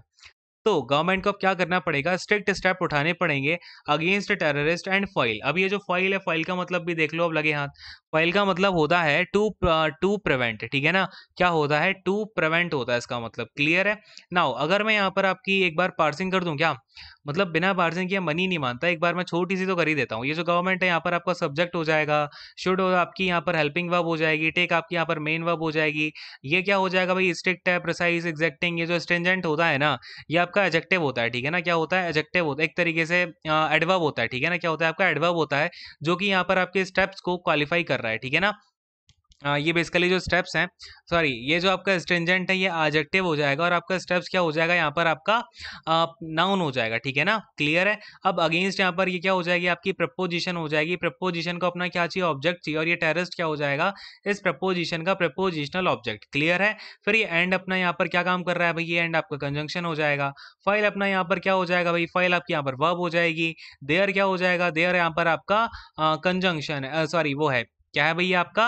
[SPEAKER 1] तो गवर्नमेंट को अब क्या करना पड़ेगा, स्ट्रिक्ट स्टेप उठाने पड़ेंगे अगेंस्ट टेररिस्ट एंड फॉइल। अब ये जो फॉइल है, फॉइल का मतलब भी देख लो अब लगे हाथ। फॉइल का मतलब होता है टू प्रिवेंट, ठीक है ना, क्या होता है, टू प्रिवेंट होता है इसका मतलब, क्लियर है। नाउ अगर मैं यहाँ पर आपकी एक बार पार्सिंग कर दूं क्या, मतलब बिना पार्सिंग किए मन ही नहीं मानता, एक बार मैं छोटी सी तो कर ही देता हूँ। ये जो गवर्नमेंट है यहाँ पर आपका सब्जेक्ट हो जाएगा, शुड आपकी यहाँ पर हेल्पिंग वर्ब हो जाएगी, टेक आपकी यहाँ पर मेन वर्ब हो जाएगी। ये क्या हो जाएगा भाई, स्ट्रिक्ट है, प्रिसाइज, एग्जैक्टिंग। ये जो स्ट्रिंजेंट होता है ना, ये आपका एडजेक्टिव होता है, ठीक है ना, क्या होता है, एडजेक्टिव होता है, एक तरीके से एडवर्ब होता है, ठीक है ना, क्या होता है आपका, एडवर्ब होता है, जो कि यहाँ पर आपके स्टेप्स को क्वालिफाई कर रहा है, ठीक है ना। ये बेसिकली जो स्टेप्स हैं, सॉरी, ये जो आपका स्ट्रिंजेंट है ये एडजेक्टिव हो जाएगा, और आपका स्टेप्स क्या हो जाएगा यहाँ पर, आपका नाउन हो जाएगा, ठीक है ना, क्लियर है। अब अगेंस्ट यहाँ पर ये क्या हो जाएगी, आपकी प्रपोजिशन हो जाएगी। प्रपोजिशन को अपना क्या चाहिए, ऑब्जेक्ट चाहिए, और ये टेररिस्ट क्या हो जाएगा, इस प्रपोजिशन का प्रपोजिशनल ऑब्जेक्ट, क्लियर है। फिर ये एंड अपना यहाँ पर क्या काम कर रहा है भाई, ये एंड आपका कंजंक्शन हो जाएगा। फाइल अपना यहाँ पर क्या हो जाएगा भाई, फाइल आपकी यहाँ पर वर्ब हो जाएगी। देयर क्या हो जाएगा, देयर यहाँ पर आपका कंजंक्शन, सॉरी वो है, क्या है भैया आपका,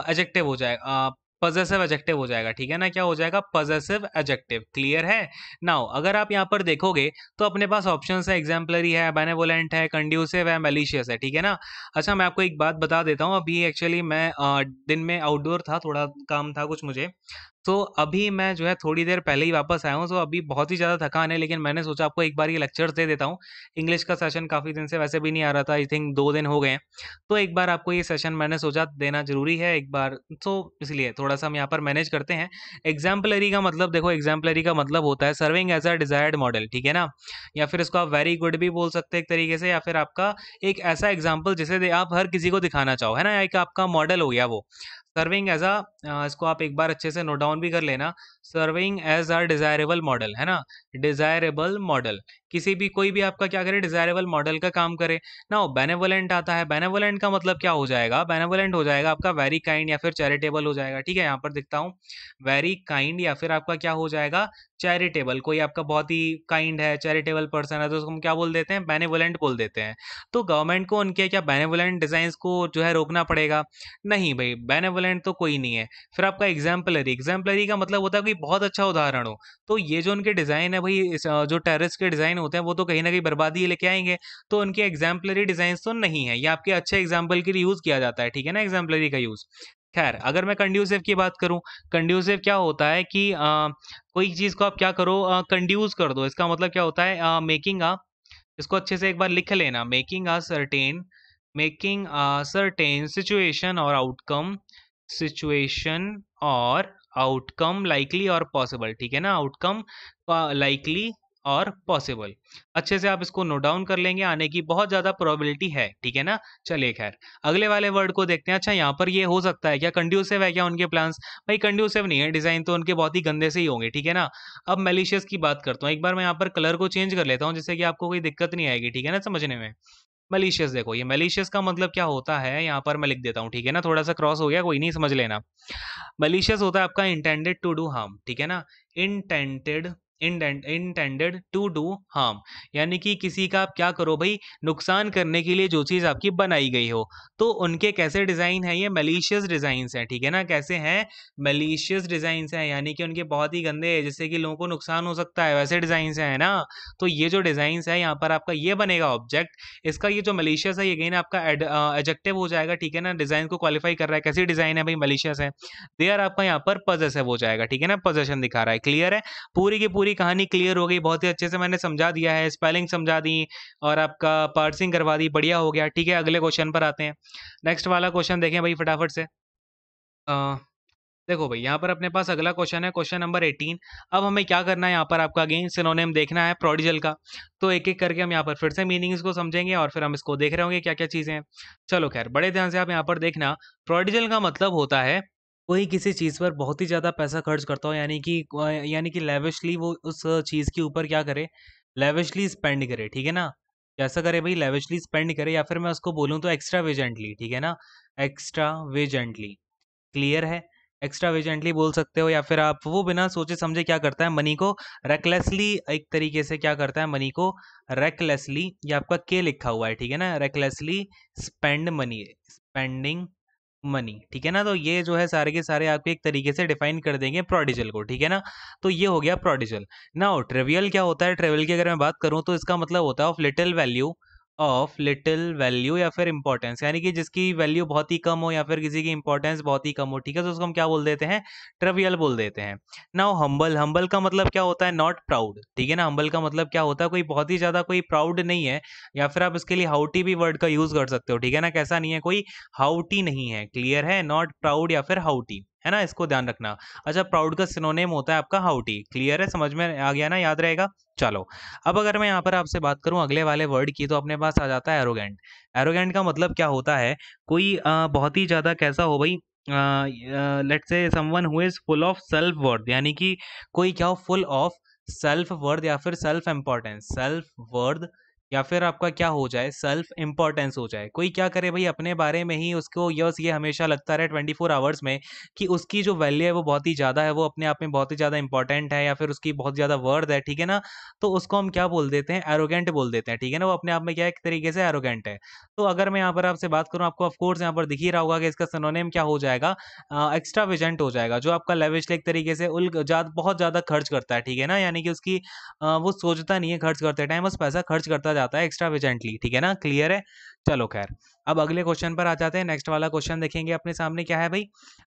[SPEAKER 1] एडजेक्टिव हो जाएगा, पजेसिव एडजेक्टिव हो जाएगा, ठीक है ना, क्या हो जाएगा, पजेसिव एडजेक्टिव, क्लियर है। नाउ अगर आप यहाँ पर देखोगे तो अपने पास ऑप्शंस है, एग्जाम्पलरी है, बेनेवोलेंट है, कंड्यूसिव है, मैलिशियस है, ठीक है ना। अच्छा मैं आपको एक बात बता देता हूँ, अभी एक्चुअली मैं दिन में आउटडोर था, थोड़ा काम था कुछ मुझे, तो अभी मैं जो है थोड़ी देर पहले ही वापस आया हूँ, तो अभी बहुत ही ज़्यादा थकान है, लेकिन मैंने सोचा आपको एक बार ये लेक्चर्स दे देता हूँ। इंग्लिश का सेशन काफ़ी दिन से वैसे भी नहीं आ रहा था, आई थिंक 2 दिन हो गए हैं, तो एक बार आपको ये सेशन मैंने सोचा देना जरूरी है एक बार, तो इसलिए थोड़ा सा हम यहाँ पर मैनेज करते हैं। एग्जाम्पलरी का मतलब देखो, एग्जाम्पलरी का मतलब होता है serving as a desired model, ठीक है ना, या फिर इसको आप वेरी गुड भी बोल सकते हैं एक तरीके से, या फिर आपका एक ऐसा एग्जाम्पल जिसे आप हर किसी को दिखाना चाहो, है ना, एक आपका मॉडल हो गया वो। सर्विंग एज अ, इसको आप एक बार अच्छे से नोट डाउन भी कर लेना, serving as a desirable model, है ना, डिजायरेबल मॉडल, किसी भी कोई भी आपका क्या करे, डिजायरेबल मॉडल का काम करे ना। बेनेवोलेंट आता है, बेनेवोलेंट का मतलब क्या हो जाएगा, बेनेवोलेंट हो जाएगा आपका वेरी काइंड या फिर चैरिटेबल हो जाएगा, ठीक है, यहाँ पर दिखता हूँ, वेरी काइंड, या फिर आपका क्या हो जाएगा, चैरिटेबल, कोई आपका बहुत ही काइंड है, चैरिटेबल पर्सन है, तो उसको हम क्या बोल देते हैं, बेनेवोलेंट बोल देते हैं। तो गवर्नमेंट को उनके क्या बेनेवोलेंट डिजाइन को जो है रोकना पड़ेगा, नहीं भाई, बेनेवोलेंट तो कोई नहीं है। फिर आपका एग्जाम्पलरी, एग्जाम्पलरी का मतलब होता है कोई बहुत अच्छा उदाहरण हो, तो ये जो उनके डिजाइन है भाई, जो टेररिस्ट के डिजाइन होते हैं वो तो कहीं ना कहीं बर्बादी लेके आएंगे, तो उनके एग्जाम्पलरी डिजाइन तो नहीं है, ये आपके अच्छे एग्जाम्पल के लिए यूज किया जाता है, ठीक है ना, एग्जाम्पलरी का यूज। खैर अगर मैं कंड्यूसिव की बात करूं, कंड्यूसिव क्या होता है कि कोई चीज को आप क्या करो, कंड्यूस कर दो, इसका मतलब क्या होता है, मेकिंग अ, इसको अच्छे से एक बार लिख लेना, मेकिंग अ सर्टेन सिचुएशन और आउटकम, सिचुएशन और आउटकम लाइकली और पॉसिबल, ठीक है ना, आउटकम लाइकली और पॉसिबल। अच्छे से आप इसको नोट डाउन कर लेंगे, आने की बहुत ज्यादा प्रोबेबिलिटी है, ठीक है ना। चलिए खैर अगले वाले वर्ड को देखते हैं। अच्छा यहाँ पर ये हो सकता है क्या, कंड्यूसिव है क्या उनके प्लान्स, भाई कंड्यूसिव नहीं है, डिजाइन तो उनके बहुत ही गंदे से ही होंगे, ठीक है ना। अब मेलिशियस की बात करता हूँ, एक बार मैं यहाँ पर कलर को चेंज कर लेता हूँ जिससे कि आपको कोई दिक्कत नहीं आएगी, ठीक है ना, समझने में। मलिशियस देखो, ये मलिशियस का मतलब क्या होता है, यहाँ पर मैं लिख देता हूँ, ठीक है ना, थोड़ा सा क्रॉस हो गया, कोई नहीं, समझ लेना। मलिशियस होता है आपका इंटेंडेड टू डू हार्म, ठीक है ना, intended, intended to do harm, यानी कि किसी का आप क्या करो भाई, नुकसान करने के लिए जो चीज़ आपकी बनाई गई हो। तो उनके कैसे डिज़ाइन है, ये मलिशियस डिज़ाइंस हैं, ठीक है ना। कैसे हैं, मलिशियस डिज़ाइंस हैं, यानी कि उनके बहुत ही गंदे, जिससे कि लोगों को नुकसान हो सकता है, वैसे डिज़ाइंस हैं ना। तो ये जो डिज़ाइंस है यहाँ पर आपका ये बनेगा ऑब्जेक्ट। इसका ये जो मलिशियस है, ये अगेन आपका एडजेक्टिव हो जाएगा, ठीक है ना। डिज़ाइन को क्वालिफाई कर रहा है, कैसी डिज़ाइन है भाई, मलिशियस है। देयर आपका यहाँ पर पजेसिव हो जाएगा, ठीक है ना, पोजेशन दिखा रहा है। क्लियर है, पूरी की पूरी कहानी क्लियर हो गई, बहुत ही अच्छे से मैंने समझा दिया है, स्पेलिंग समझा दी और आपका पार्सिंग करवा दी, बढ़िया हो गया। ठीक है, अगले क्वेश्चन पर आते हैं। नेक्स्ट वाला क्वेश्चन देखें भाई फटाफट से। अ, देखो भाई, यहाँ पर अपने पास अगला क्वेश्चन है, क्वेश्चन नंबर 18। अब हमें क्या करना है, यहाँ पर आपका अगेन सिनोनिम देखना है प्रोडिजल का। तो एक एक करके हम यहाँ पर फिर से मीनिंग्स को समझेंगे और फिर हम इसको देख रहे होंगे क्या क्या चीज़ें हैं। चलो खैर, बड़े ध्यान से आप यहाँ पर देखना। प्रोडिजल का मतलब होता है कोई किसी चीज़ पर बहुत ही ज़्यादा पैसा खर्च करता हो, यानी कि लेविशली वो उस चीज़ के ऊपर क्या करे, लेविशली स्पेंड करे, ठीक है ना। कैसा करे भाई, लेविशली स्पेंड करे, या फिर मैं उसको बोलूँ तो एक्स्ट्रावेजेंटली, ठीक है ना, एक्स्ट्रावेजेंटली। क्लियर है, एक्स्ट्रावेजेंटली बोल सकते हो, या फिर आप वो बिना सोचे समझे क्या करता है, मनी को रेकलेसली, एक तरीके से क्या करता है, मनी को रेकलेसली, ये आपका के लिखा हुआ है, ठीक है ना, recklessly spend money, spending money, ठीक है ना। तो ये जो है सारे के सारे आपको एक तरीके से डिफाइन कर देंगे प्रोडिजल को, ठीक है ना। तो ये हो गया प्रोडिजल। नाउ ट्रिवियल क्या होता है, ट्रिवियल की अगर मैं बात करूं तो इसका मतलब होता है ऑफ लिटिल वैल्यू या फिर इंपॉर्टेंस, यानी कि जिसकी वैल्यू बहुत ही कम हो या फिर किसी की इंपॉर्टेंस बहुत ही कम हो, ठीक है, तो उसको हम क्या बोल देते हैं, ट्रिवियल बोल देते हैं। नाउ हम्बल, हम्बल का मतलब क्या होता है, नॉट प्राउड, ठीक है ना। हम्बल का मतलब क्या होता है, कोई बहुत ही ज्यादा कोई प्राउड नहीं है, या फिर आप इसके लिए हाउटी भी वर्ड का यूज कर सकते हो, ठीक है ना। कैसा नहीं है, कोई हाउटी नहीं है, क्लियर है, नॉट प्राउड या फिर हाउटी, है ना, इसको ध्यान रखना। अच्छा, प्राउड का सिनोनिम होता है आपका हाउटी, क्लियर है, समझ में आ गया ना, याद रहेगा। चलो, अब अगर मैं यहाँ पर आपसे बात करूँ अगले वाले वर्ड की, तो अपने पास आ जाता है एरोगेंट। एरोगेंट का मतलब क्या होता है, कोई बहुत ही ज्यादा कैसा हो भाई, let's say someone who is full of self worth, यानी कि कोई क्या हो, फुल ऑफ सेल्फ वर्थ या फिर सेल्फ इंपॉर्टेंस, सेल्फ वर्थ या फिर आपका क्या हो जाए, सेल्फ इंपॉर्टेंस हो जाए। कोई क्या करे भाई, अपने बारे में ही उसको यस ये हमेशा लगता रहे 24 आवर्स में कि उसकी जो वैल्यू है वो बहुत ही ज़्यादा है, वो अपने आप में बहुत ही ज़्यादा इंपॉर्टेंट है, या फिर उसकी बहुत ज़्यादा वर्थ है, ठीक है ना। तो उसको हम क्या बोल देते हैं, एरोगेंट बोल देते हैं, ठीक है ना। वो अपने आप में क्या है, एक तरीके से एरोगेंट है। तो अगर मैं यहाँ पर आपसे बात करूँ, आपको ऑफकोर्स यहाँ पर दिख ही रहा होगा कि इसका सिनोनिम क्या हो जाएगा, एक्स्ट्रावेजेंट हो जाएगा, जो आपका लेविशली एक तरीके से बहुत ज़्यादा खर्च करता है, ठीक है ना। यानी कि उसकी वो सोचता नहीं है खर्च करते टाइम, बस पैसा खर्च करता जाता है एक्स्ट्रावेजेंटली, ठीक है ना, क्लियर है। चलो खैर, अब अगले क्वेश्चन पर आ जाते हैं। नेक्स्ट वाला क्वेश्चन देखेंगे अपने सामने क्या है भाई।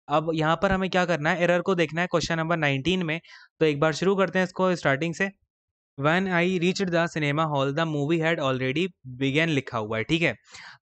[SPEAKER 1] अब यहाँ पर हमें क्या करना है, एरर को देखना है क्वेश्चन नंबर 19 में। तो एक बार शुरू करते हैं इसको स्टार्टिंग से। When I reached the cinema hall, the movie had already began लिखा हुआ है, ठीक है।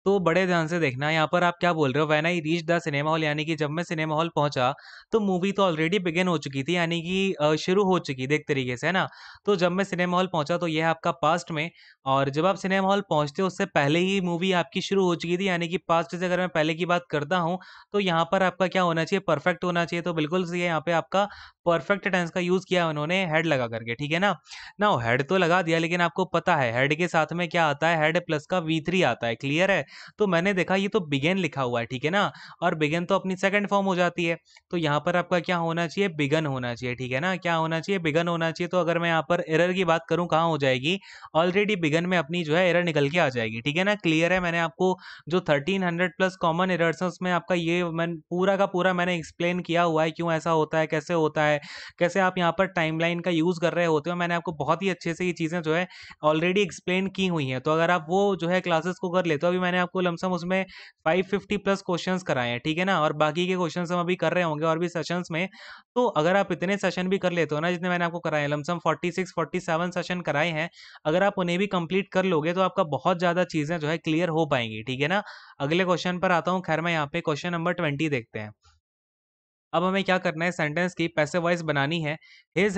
[SPEAKER 1] तो बड़े ध्यान से देखना, यहाँ पर आप क्या बोल रहे हो, When I reached the cinema hall, यानी कि जब मैं सिनेमा हॉल पहुंचा तो मूवी तो ऑलरेडी बिगिन हो चुकी थी, यानी कि शुरू हो चुकी थी एक तरीके से, है ना। तो जब मैं सिनेमा हॉल पहुंचा तो यह है आपका पास्ट में, और जब आप सिनेमा हॉल पहुंचते हो उससे पहले ही मूवी आपकी शुरू हो चुकी थी, यानी कि पास्ट से अगर मैं पहले की बात करता हूँ तो यहाँ पर आपका क्या होना चाहिए, परफेक्ट होना चाहिए। तो बिल्कुल सही है, यहाँ पे आपका परफेक्ट टेंस का यूज किया उन्होंने, हेड लगा करके, ठीक है ना। ना हेड तो लगा दिया, लेकिन आपको पता है हेड के साथ में क्या आता है, हेड प्लस का V3 आता है, क्लियर है। तो मैंने देखा ये तो बिगेन लिखा हुआ है, ठीक है ना, और बिगेन तो अपनी सेकंड फॉर्म हो जाती है। तो यहाँ पर आपका क्या होना चाहिए, बिगन होना चाहिए, ठीक है ना, क्या होना चाहिए, बिगन होना चाहिए। तो अगर मैं यहाँ पर एरर की बात करूँ, कहाँ हो जाएगी, ऑलरेडी बिगन में अपनी जो है एरर निकल के आ जाएगी, ठीक है ना, क्लियर है। मैंने आपको जो 1300 प्लस कॉमन एरर्स हैं उसमें आपका ये मैं पूरा का पूरा मैंने एक्सप्लेन किया हुआ है, क्यों ऐसा होता है, कैसे होता है, कैसे आप यहाँ पर टाइमलाइन का यूज़ कर रहे होते हो। मैंने आपको बहुत ही अच्छे से ये चीज़ें जो है ऑलरेडी एक्सप्लेन की हुई हैं। तो अगर आप वो जो है क्लासेस को कर लेते हो, अभी मैंने आपको लमसम उसमें 550 प्लस क्वेश्चंस कराए हैं, ठीक है ना, और बाकी के क्वेश्चंस हम अभी कर रहे होंगे और भी सेशंस में। तो अगर आप इतने सेशन भी कर लेते हो ना, जितने मैंने आपको कराए हैं, लमसम 46-47 सेशन कराए हैं, अगर आप उन्हें भी कंप्लीट कर लोगे तो आपका बहुत ज़्यादा चीज़ें जो है क्लियर हो पाएंगी, ठीक है ना। अगले क्वेश्चन पर आता हूँ। खैर, मैं यहाँ पे क्वेश्चन नंबर 20 देखते हैं। अब हमें क्या करना है, सेंटेंस की पैसिव वॉइस बनानी है। His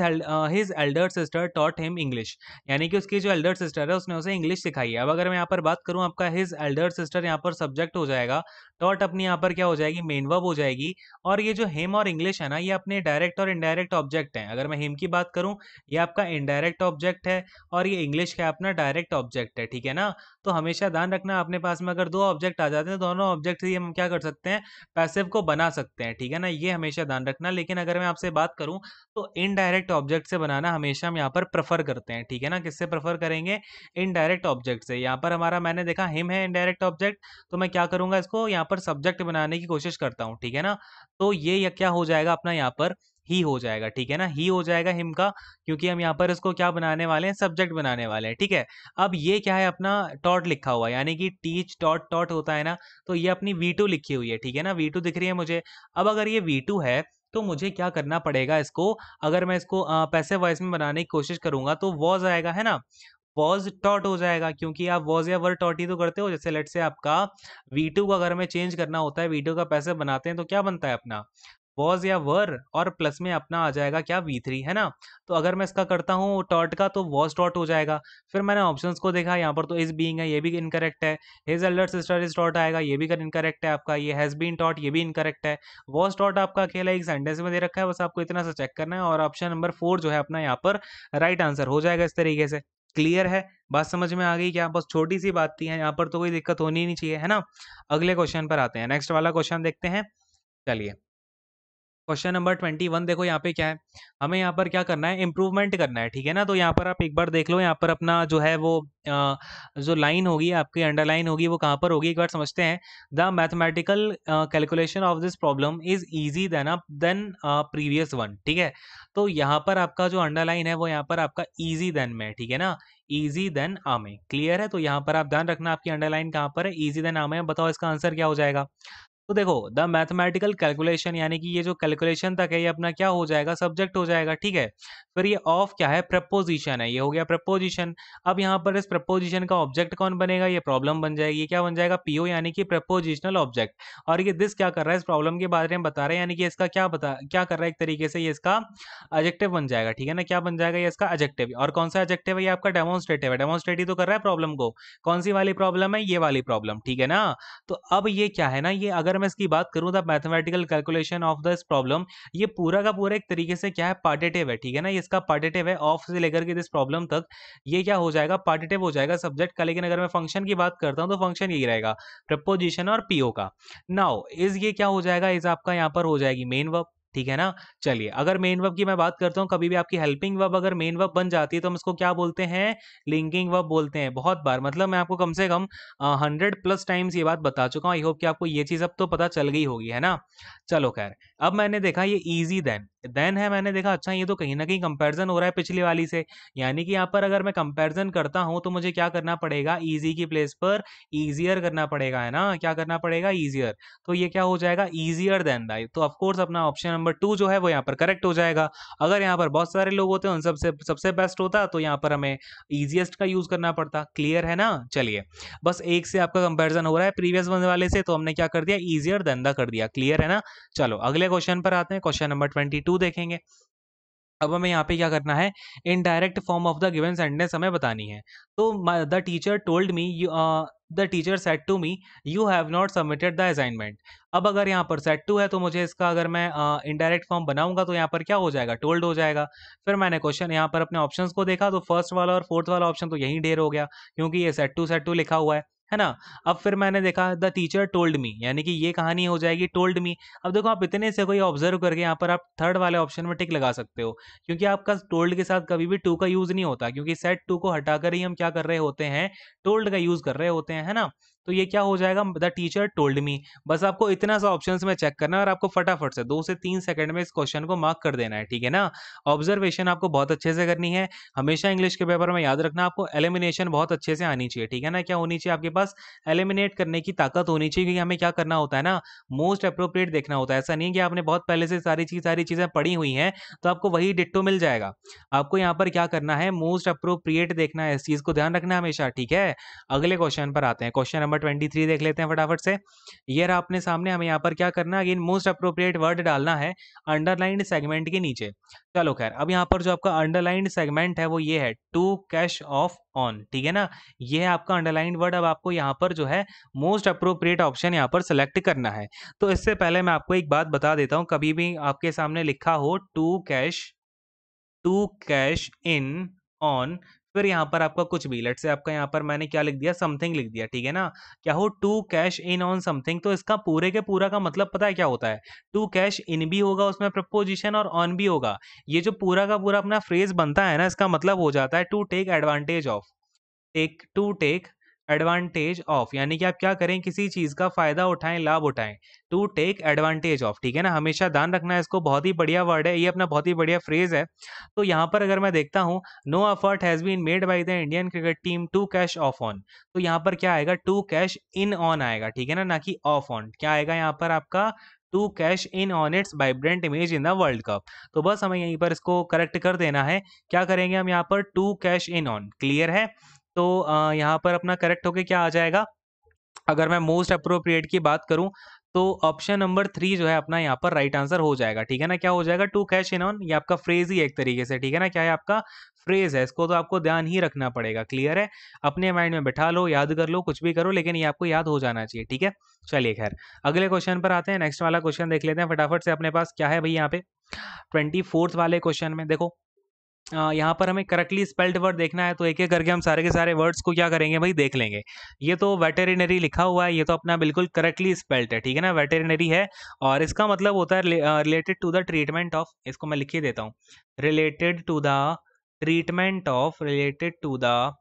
[SPEAKER 1] Elder sister taught him English, यानी कि उसकी जो एल्डर सिस्टर है उसने उसे इंग्लिश सिखाई है। अब अगर मैं यहाँ पर बात करूँ, आपका हिज एल्डर सिस्टर यहाँ पर सब्जेक्ट हो जाएगा, टॉट अपनी यहाँ पर क्या हो जाएगी, मेन वर्ब हो जाएगी। और ये जो हिम और इंग्लिश है ना, ये अपने डायरेक्ट और इनडायरेक्ट ऑब्जेक्ट हैं। अगर मैं हिम की बात करूँ, ये आपका इनडायरेक्ट ऑब्जेक्ट है, और ये इंग्लिश का अपना डायरेक्ट ऑब्जेक्ट है, ठीक है ना। तो हमेशा ध्यान रखना, अपने पास में अगर दो ऑब्जेक्ट आ जाते हैं, दोनों ऑब्जेक्ट से हम क्या कर सकते हैं, पैसिव को बना सकते हैं, ठीक है ना, ये हमेशा ध्यान रखना। लेकिन अगर मैं आपसे बात करूं तो इनडायरेक्ट ऑब्जेक्ट से बनाना हमेशा हम यहाँ पर प्रेफर करते हैं, ठीक है ना। किससे प्रेफर करेंगे, इनडायरेक्ट ऑब्जेक्ट से। यहाँ पर हमारा मैंने देखा हिम है इनडायरेक्ट ऑब्जेक्ट, तो मैं क्या करूंगा, इसको यहाँ पर सब्जेक्ट बनाने की कोशिश करता हूँ, ठीक है ना। तो ये क्या हो जाएगा अपना यहाँ पर, ही हो जाएगा, ठीक है ना, ही हो जाएगा हिम का, क्योंकि हम यहाँ पर इसको क्या बनाने वाले हैं, सब्जेक्ट बनाने वाले हैं, ठीक है। अब ये क्या है, अपना टॉट लिखा हुआ है, यानी कि टीच टॉट टॉट होता है ना, तो ये अपनी V2 लिखी हुई है, ठीक है ना, V2 दिख रही है मुझे। अब अगर ये V2 है तो मुझे क्या करना पड़ेगा इसको, अगर मैं इसको पैसिव वॉइस में बनाने की कोशिश करूंगा तो वॉज आएगा, है ना, वॉज टॉट हो जाएगा, क्योंकि आप वॉज या वर टॉट ही तो करते हो। जैसे लेट से आपका V2 को अगर हमें चेंज करना होता है, V2 का पैसिव बनाते हैं तो क्या बनता है अपना, वॉज या वर, और प्लस में अपना आ जाएगा क्या, V3, है ना। तो अगर मैं इसका करता हूँ टॉट का, तो वॉज टॉट हो जाएगा। फिर मैंने ऑप्शंस को देखा, यहाँ पर तो इज बीइंग है, ये भी इनकरेक्ट है। His Elder sister is taught आएगा, ये भी इनकरेक्ट है आपका। ये हैज बीन टॉट, ये भी इनकरेक्ट है। वॉज टॉट आपका अकेला एक सेंटेंस में दे रखा है, बस आपको इतना सा चेक करना है, और ऑप्शन नंबर 4 जो है अपना यहाँ पर राइट आंसर हो जाएगा इस तरीके से। क्लियर है, बात समझ में आ गई क्या, बस छोटी सी बात थी, है यहाँ पर तो कोई दिक्कत होनी ही नहीं चाहिए, है ना। अगले क्वेश्चन पर आते हैं, नेक्स्ट वाला क्वेश्चन देखते हैं, चलिए। क्वेश्चन नंबर 21 देखो, यहाँ पे क्या है, हमें यहाँ पर क्या करना है, इंप्रूवमेंट करना है, ठीक है ना। तो यहाँ पर आप एक बार देख लो, यहाँ पर अपना जो है वो जो लाइन होगी आपकी, अंडरलाइन होगी, वो कहाँ पर होगी, एक बार समझते हैं। The mathematical calculation of this problem is easy then previous one, ठीक है। तो यहाँ पर आपका जो अंडरलाइन है वो यहाँ पर आपका ईजी देन में, ठीक है ना, ईजी देन आ में। क्लियर है, तो यहाँ पर आप ध्यान रखना आपकी अंडरलाइन कहाँ पर है, ईजी देन आ में। बताओ इसका आंसर क्या हो जाएगा। तो देखो, द मैथमेटिकल कैलकुलेशन, यानी कि ये जो कैलकुलेशन तक है, ये अपना क्या हो जाएगा, सब्जेक्ट हो जाएगा, ठीक है। फिर ये ऑफ क्या है, प्रपोजिशन है, ये हो गया प्रपोजिशन। अब यहाँ पर इस प्रपोजिशन का ऑब्जेक्ट कौन बनेगा, ये प्रॉब्लम बन जाएगी, ये क्या बन जाएगा, पीओ, यानी कि प्रपोजिशनल ऑब्जेक्ट। और ये दिस क्या कर रहा है, इस प्रॉब्लम के बारे में बता रहे हैं, यानी कि इसका क्या कर रहा है, एक तरीके से ये इसका एडजेक्टिव बन जाएगा, ठीक है ना। क्या बन जाएगा, ये इसका एडजेक्टिव। और कौन सा एडजेक्टिव है, ये आपका डेमोन्स्ट्रेटिव है, डेमोन्स्ट्रेट ही तो कर रहा है प्रॉब्लम को। कौन सी वाली प्रॉब्लम है, ये वाली प्रॉब्लम, ठीक है ना। तो अब ये क्या है ना, ये अगर मैं इसकी बात करूं, the mathematical calculation of this problem, ये पूरा का पूरा एक तरीके से क्या है, पार्टिटिव है, ठीक है ना। ये इसका पार्टिटिव है, ऑफ से लेकर के दिस प्रॉब्लम तक, ये क्या हो जाएगा, पार्टिटिव हो जाएगा सब्जेक्ट का। लेकिन अगर मैं फंक्शन की बात करता हूं तो फंक्शन यही रहेगा, प्रपोजिशन और पीओ का। नाउ इज ये क्या हो जाएगा, इज आपका यहाँ पर हो जाएगी मेन वर्ब, ठीक है ना। चलिए, अगर मेन वर्ब की मैं बात करता हूँ, कभी भी आपकी हेल्पिंग वर्ब अगर मेन वर्ब बन जाती है तो हम इसको क्या बोलते हैं, लिंकिंग वर्ब बोलते हैं। बहुत बार, मतलब मैं आपको कम से कम 100+ टाइम्स ये बात बता चुका हूँ। आई होप कि आपको ये चीज अब तो पता चल गई होगी, है ना। चलो खैर, अब मैंने देखा ये इजी देन है, मैंने देखा अच्छा ये तो कहीं ना कहीं कंपैरिजन हो रहा है पिछली वाली से, यानी कि यहाँ पर अगर मैं कंपैरिजन करता हूँ तो मुझे क्या करना पड़ेगा, इजी की प्लेस पर इजियर करना पड़ेगा, है ना। क्या करना पड़ेगा, इजियर। तो ये क्या हो जाएगा, इजियर देन दैट। तो ऑफकोर्स अपना ऑप्शन नंबर 2 जो है वो यहाँ पर करेक्ट हो जाएगा। अगर यहाँ पर बहुत सारे लोग होते हैं, उन सबसे सबसे बेस्ट होता, तो यहाँ पर हमें इजिएस्ट का यूज करना पड़ता। क्लियर है ना। चलिए, बस एक से आपका कंपैरिजन हो रहा है प्रीवियस वन वाले से, तो हमने क्या कर दिया, इजियर देन द कर दिया। क्लियर है ना। चलो अगले क्वेश्चन पर आते हैं, क्वेश्चन नंबर 22 देखेंगे। अब हमें यहाँ पे क्या करना है, indirect form of the given sentence हमें बतानी है। तो the teacher told me, the teacher said to me, you have not submitted the assignment. अब अगर यहाँ पर सेड टू है तो मुझे इसका अगर मैं इनडायरेक्ट फॉर्म बनाऊंगा तो यहाँ पर क्या हो जाएगा, टोल्ड हो जाएगा। फिर मैंने क्वेश्चन यहाँ पर अपने ऑप्शंस को देखा, तो फर्स्ट वाला और फोर्थ वाला ऑप्शन तो यही ढेर हो गया, क्योंकि ये सेड टू लिखा हुआ है ना। अब फिर मैंने देखा द टीचर टोल्ड मी, यानी कि ये कहानी हो जाएगी टोल्ड मी। अब देखो, आप इतने से कोई ऑब्जर्व करके यहाँ पर आप थर्ड वाले ऑप्शन में टिक लगा सकते हो, क्योंकि आपका टोल्ड के साथ कभी भी टू का यूज नहीं होता, क्योंकि सेट टू को हटाकर ही हम क्या कर रहे होते हैं, टोल्ड का यूज कर रहे होते हैं, है ना। तो ये क्या हो जाएगा, द टीचर टोल्ड मी। बस आपको इतना सा ऑप्शंस में चेक करना है, और आपको फटाफट से 2 से 3 सेकंड में इस क्वेश्चन को मार्क कर देना है, ठीक है ना। ऑब्जर्वेशन आपको बहुत अच्छे से करनी है। हमेशा इंग्लिश के पेपर में याद रखना, आपको एलिमिनेशन बहुत अच्छे से आनी चाहिए, ठीक है ना। क्या होनी चाहिए आपके पास, एलिमिनेट करने की ताकत होनी चाहिए, क्योंकि हमें क्या करना होता है ना, मोस्ट अप्रोप्रिएट देखना होता है। ऐसा नहीं कि आपने बहुत पहले से सारी चीजें पढ़ी हुई हैं तो आपको वही डिट्टो मिल जाएगा। आपको यहाँ पर क्या करना है, मोस्ट अप्रोप्रिएट देखना है, इस चीज को ध्यान रखना है हमेशा, ठीक है। अगले क्वेश्चन पर आते हैं, क्वेश्चन नंबर नंबर 23 देख लेते हैं फटाफट से। ये रहा अपने सामने, हमें यहाँ पर क्या करना है, अगेन मोस्ट अप्रोप्रिएट वर्ड डालना है अंडरलाइंड सेगमेंट के नीचे। चलो खैर, अब यहाँ पर जो आपका अंडरलाइंड सेगमेंट है वो ये है टू कैश ऑफ ऑन, ठीक है ना, ये है आपका अंडरलाइंड वर्ड। अब आपको यहाँ पर जो है मोस्ट अप्रोप्रिएट ऑप्शन यहाँ पर सेलेक्ट करना है। तो इससे पहले मैं आपको एक बात बता देता हूँ, कभी भी आपके सामने लिखा हो टू कैश इन ऑन, फिर यहाँ पर आपका कुछ भी, लेट से आपका यहाँ पर मैंने क्या लिख दिया, समथिंग लिख दिया, ठीक है ना, क्या हो to cash in on something, तो इसका पूरे के पूरा का मतलब पता है क्या होता है, टू कैश इन भी होगा उसमें प्रपोजिशन और ऑन भी होगा, ये जो पूरा का पूरा अपना फ्रेज बनता है ना, इसका मतलब हो जाता है to take advantage of, to take advantage of, यानी कि आप क्या करें, किसी चीज का फायदा उठाएं, लाभ उठाएं, टू टेक एडवांटेज ऑफ, ठीक है ना, हमेशा ध्यान रखना है इसको, बहुत ही बढ़िया वर्ड है ये, अपना बहुत ही बढ़िया फ्रेज है। तो यहाँ पर अगर मैं देखता हूँ, no effort has been made by the Indian cricket team to cash off on, तो यहाँ पर क्या आएगा, टू कैश इन ऑन आएगा, ठीक है ना कि ऑफ ऑन, क्या आएगा यहाँ पर आपका, to cash in on its vibrant image in the world cup. तो बस हमें यहीं पर इसको करेक्ट कर देना है, क्या करेंगे हम यहाँ पर, to cash in on, clear है। तो यहाँ पर अपना करेक्ट होके क्या आ जाएगा, अगर मैं मोस्ट अप्रोप्रिएट की बात करूं तो ऑप्शन नंबर 3 जो है अपना यहाँ पर राइट आंसर हो जाएगा, ठीक है ना, क्या हो जाएगा, टू कैश इन ऑन, ये आपका फ्रेज ही है एक तरीके से, ठीक है ना, क्या है आपका फ्रेज है, इसको तो आपको ध्यान ही रखना पड़ेगा, क्लियर है, अपने माइंड में बैठा लो, याद कर लो, कुछ भी करो, लेकिन ये आपको याद हो जाना चाहिए, ठीक है। चलिए खैर, अगले क्वेश्चन पर आते हैं, नेक्स्ट वाला क्वेश्चन देख लेते हैं फटाफट से, अपने पास क्या है भाई यहाँ पे 24th वाले क्वेश्चन में देखो, यहाँ पर हमें करेक्टली स्पेल्ड वर्ड देखना है, तो एक एक करके हम सारे के सारे वर्ड्स को क्या करेंगे भाई, देख लेंगे। ये तो वेटेरिनरी लिखा हुआ है, ये तो अपना बिल्कुल करेक्टली स्पेल्ड है, ठीक है ना, वेटेरिनरी है, और इसका मतलब होता है related to the treatment of, इसको मैं लिख ही देता हूँ, related to the treatment of, related to the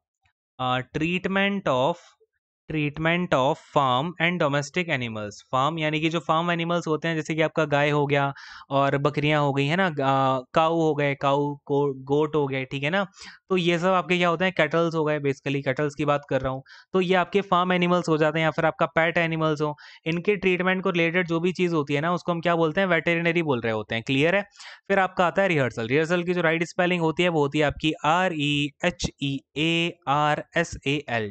[SPEAKER 1] treatment of farm and domestic animals, farm यानी कि जो फार्म एनिमल्स होते हैं, जैसे कि आपका गाय हो गया और बकरियां हो गई है ना, काऊ हो गए, गोट हो गए, ठीक है ना, तो ये सब आपके क्या होते हैं, कैटल्स हो गए, बेसिकली कैटल्स की बात कर रहा हूँ, तो ये आपके फार्म एनिमल्स हो जाते हैं, या फिर आपका पेट एनिमल्स हो, इनके ट्रीटमेंट को रिलेटेड जो भी चीज़ होती है ना, उसको हम क्या बोलते हैं, वेटेरिनरी बोल रहे होते हैं, क्लियर है। फिर आपका आता है रिहर्सल, रिहर्सल की जो राइट स्पेलिंग होती है वो होती है आपकी REHEARSAL,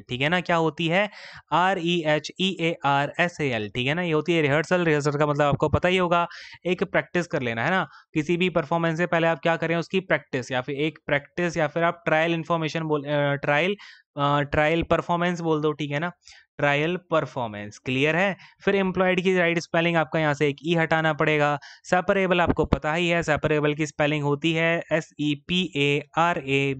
[SPEAKER 1] ठीक है ना, क्या होती है, REHEARSAL, ठीक है ना, ये होती है रिहर्सल। रिहर्सल का मतलब आपको पता ही होगा, एक प्रैक्टिस कर लेना है ना, किसी भी परफॉर्मेंस से पहले आप क्या करें, उसकी प्रैक्टिस, या फिर एक प्रैक्टिस, या फिर आप ट्रायल इन्फॉर्मेशन बोल, ट्रायल परफॉर्मेंस बोल दो, ठीक है ना, ट्रायल परफॉर्मेंस, क्लियर है। फिर एम्प्लॉयड की राइट स्पेलिंग आपका यहाँ से एक ई हटाना पड़ेगा। सेपरेबल आपको पता ही है, सेपरेबल की स्पेलिंग होती है SEPARABLE,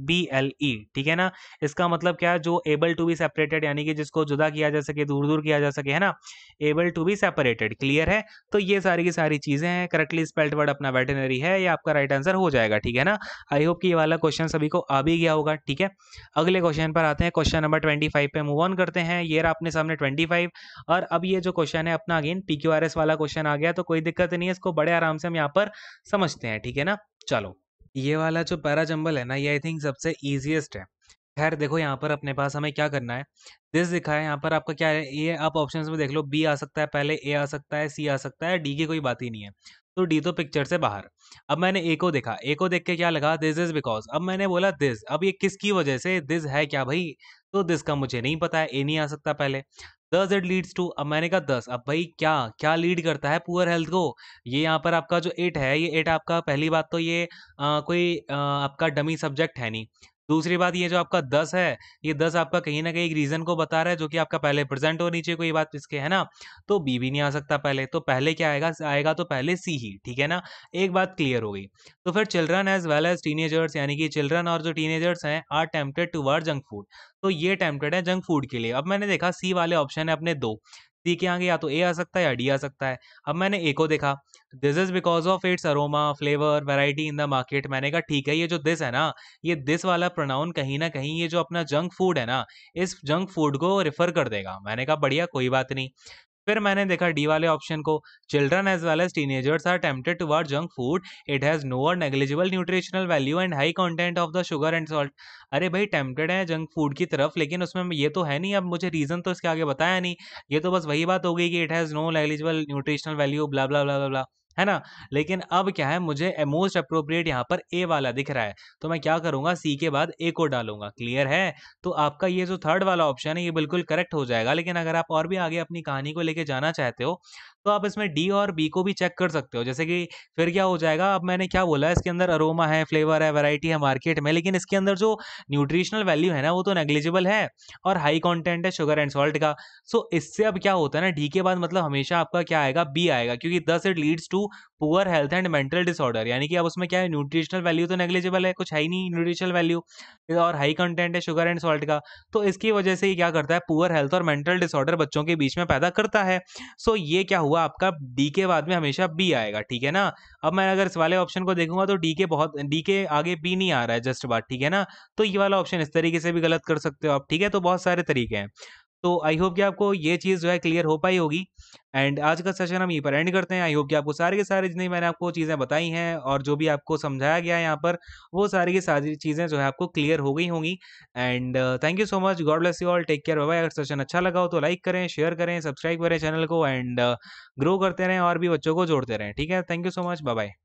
[SPEAKER 1] ठीक है ना, इसका मतलब क्या है, जो एबल टू बी सेपरेटेड, यानी कि जिसको जुदा किया जा सके, दूर दूर किया जा सके, है ना, able to be separated, clear है। तो ये सारी की सारी चीजें हैं, करेक्टली स्पेल्ड वर्ड अपना वेटरनरी है, ये आपका राइट आंसर हो जाएगा, ठीक है ना। आई होप कि ये वाला क्वेश्चन सभी को आ भी गया होगा, ठीक है। अगले क्वेश्चन पर आते हैं, क्वेश्चन नंबर 25 पे मूव ऑन करते हैं। ये रहा अपने सामने 25, और अब ये जो क्वेश्चन है अपना अगेन PQRS वाला क्वेश्चन आ गया, तो कोई दिक्कत नहीं है, इसको बड़े आराम से हम यहाँ पर समझते हैं, ठीक है ना। चलो, ये वाला जो पैरा जंबल है ना, ये आई थिंक सबसे ईजिएस्ट है। खैर देखो, यहाँ पर अपने पास हमें क्या करना है, दिस दिखा है यहाँ पर आपका क्या है, ये आप ऑप्शंस में देख लो, बी आ सकता है पहले, ए आ सकता है, सी आ सकता है, डी की कोई बात ही नहीं है, तो डी तो पिक्चर से बाहर। अब मैंने ए को देखा, ए को देख के क्या लगा, दिस इज बिकॉज, अब मैंने बोला दिस, अब ये किसकी वजह से, दिस है क्या भाई, तो दिस का मुझे नहीं पता है, ए नहीं आ सकता पहले। दस इट लीड्स टू, अब मैंने कहा 10, अब भाई क्या क्या लीड करता है पुअर हेल्थ को, ये यहाँ पर आपका जो 8 है, ये 8 आपका, पहली बात तो ये कोई आपका डमी सब्जेक्ट है नहीं। दूसरी बात, ये जो आपका 10 है, ये 10 आपका कहीं ना कहीं एक रीजन को बता रहा है, जो कि आपका पहले प्रेजेंट होनी चाहिए कोई बात इसके, है ना, तो बी भी नहीं आ सकता पहले, तो पहले क्या आएगा, आएगा तो पहले सी ही, ठीक है ना, एक बात क्लियर हो गई। तो फिर children as well as teenagers, यानी कि चिल्ड्रन और जो टीनेजर्स हैं are tempted toward junk food, तो ये टेम्पटेड है जंक फूड के लिए। अब मैंने देखा सी वाले ऑप्शन है अपने दो, सी के आगे या तो ए आ सकता है या डी आ सकता है। अब मैंने ए को देखा, this is because of its aroma flavour variety in the market, मैंने कहा ठीक है, ये जो दिस है ना, ये दिस वाला प्रोनाउन कहीं ना कहीं ये जो अपना जंक फूड है ना, इस जंक फूड को रिफर कर देगा। मैंने कहा बढ़िया, कोई बात नहीं। फिर मैंने देखा डी वाले ऑप्शन को, children as well as teenagers are tempted toward junk food, it has no और negligible nutritional value and high content of the sugar and salt. अरे भाई, टेम्पटेड है जंक फूड की तरफ, लेकिन उसमें ये तो है नहीं, अब मुझे रीजन तो इसके आगे बताया नहीं, ये तो बस वही बात हो गई कि it has no negligible nutritional value, blah blah blah blah. है ना। लेकिन अब क्या है, मुझे मोस्ट अप्रोप्रिएट यहाँ पर ए वाला दिख रहा है, तो मैं क्या करूंगा, सी के बाद ए को डालूंगा। क्लियर है। तो आपका ये जो थर्ड वाला ऑप्शन है ये बिल्कुल करेक्ट हो जाएगा। लेकिन अगर आप और भी आगे अपनी कहानी को लेके जाना चाहते हो तो आप इसमें डी और बी को भी चेक कर सकते हो। जैसे कि फिर क्या हो जाएगा, अब मैंने क्या बोला, इसके अंदर अरोमा है, फ्लेवर है, वैरायटी है मार्केट में, लेकिन इसके अंदर जो न्यूट्रिशनल वैल्यू है ना वो तो नेग्लिजिबल है, और हाई कंटेंट है शुगर एंड सॉल्ट का। सो इससे अब क्या होता है ना, डी के बाद मतलब हमेशा आपका क्या आएगा, बी आएगा, क्योंकि thus it leads to poor health and mental disorder. यानी कि अब उसमें क्या है, न्यूट्रिशनल वैल्यू तो नेग्लिजिबल है, कुछ है ही नहीं न्यूट्रिशनल वैल्यू, और हाई कंटेंट है शुगर एंड सॉल्ट का। तो इसकी वजह से ये क्या करता है, पुअर हेल्थ और मेंटल डिसऑर्डर बच्चों के बीच में पैदा करता है। सो ये क्या हुआ, आपका डी के बाद में हमेशा बी आएगा। ठीक है ना। अब मैं अगर इस वाले ऑप्शन को देखूंगा तो डी के आगे बी नहीं आ रहा है जस्ट बात। ठीक है ना। तो ये वाला ऑप्शन इस तरीके से भी गलत कर सकते हो आप। ठीक है। तो बहुत सारे तरीके हैं। तो आई होप कि आपको ये चीज़ जो है क्लियर हो पाई होगी। एंड आज का सेशन हम यहीं पर एंड करते हैं। आई होप कि आपको सारे के सारे जितनी मैंने आपको चीज़ें बताई हैं और जो भी आपको समझाया गया है यहाँ पर, वो सारी की सारी चीज़ें जो है आपको क्लियर हो गई होंगी। And thank you so much. God bless you all. Take care. Bye bye. अगर सेशन अच्छा लगा हो तो लाइक करें, शेयर करें, सब्सक्राइब करें चैनल को, एंड ग्रो करते रहें और भी बच्चों को जोड़ते रहें। ठीक है। Thank you so much. Bye bye.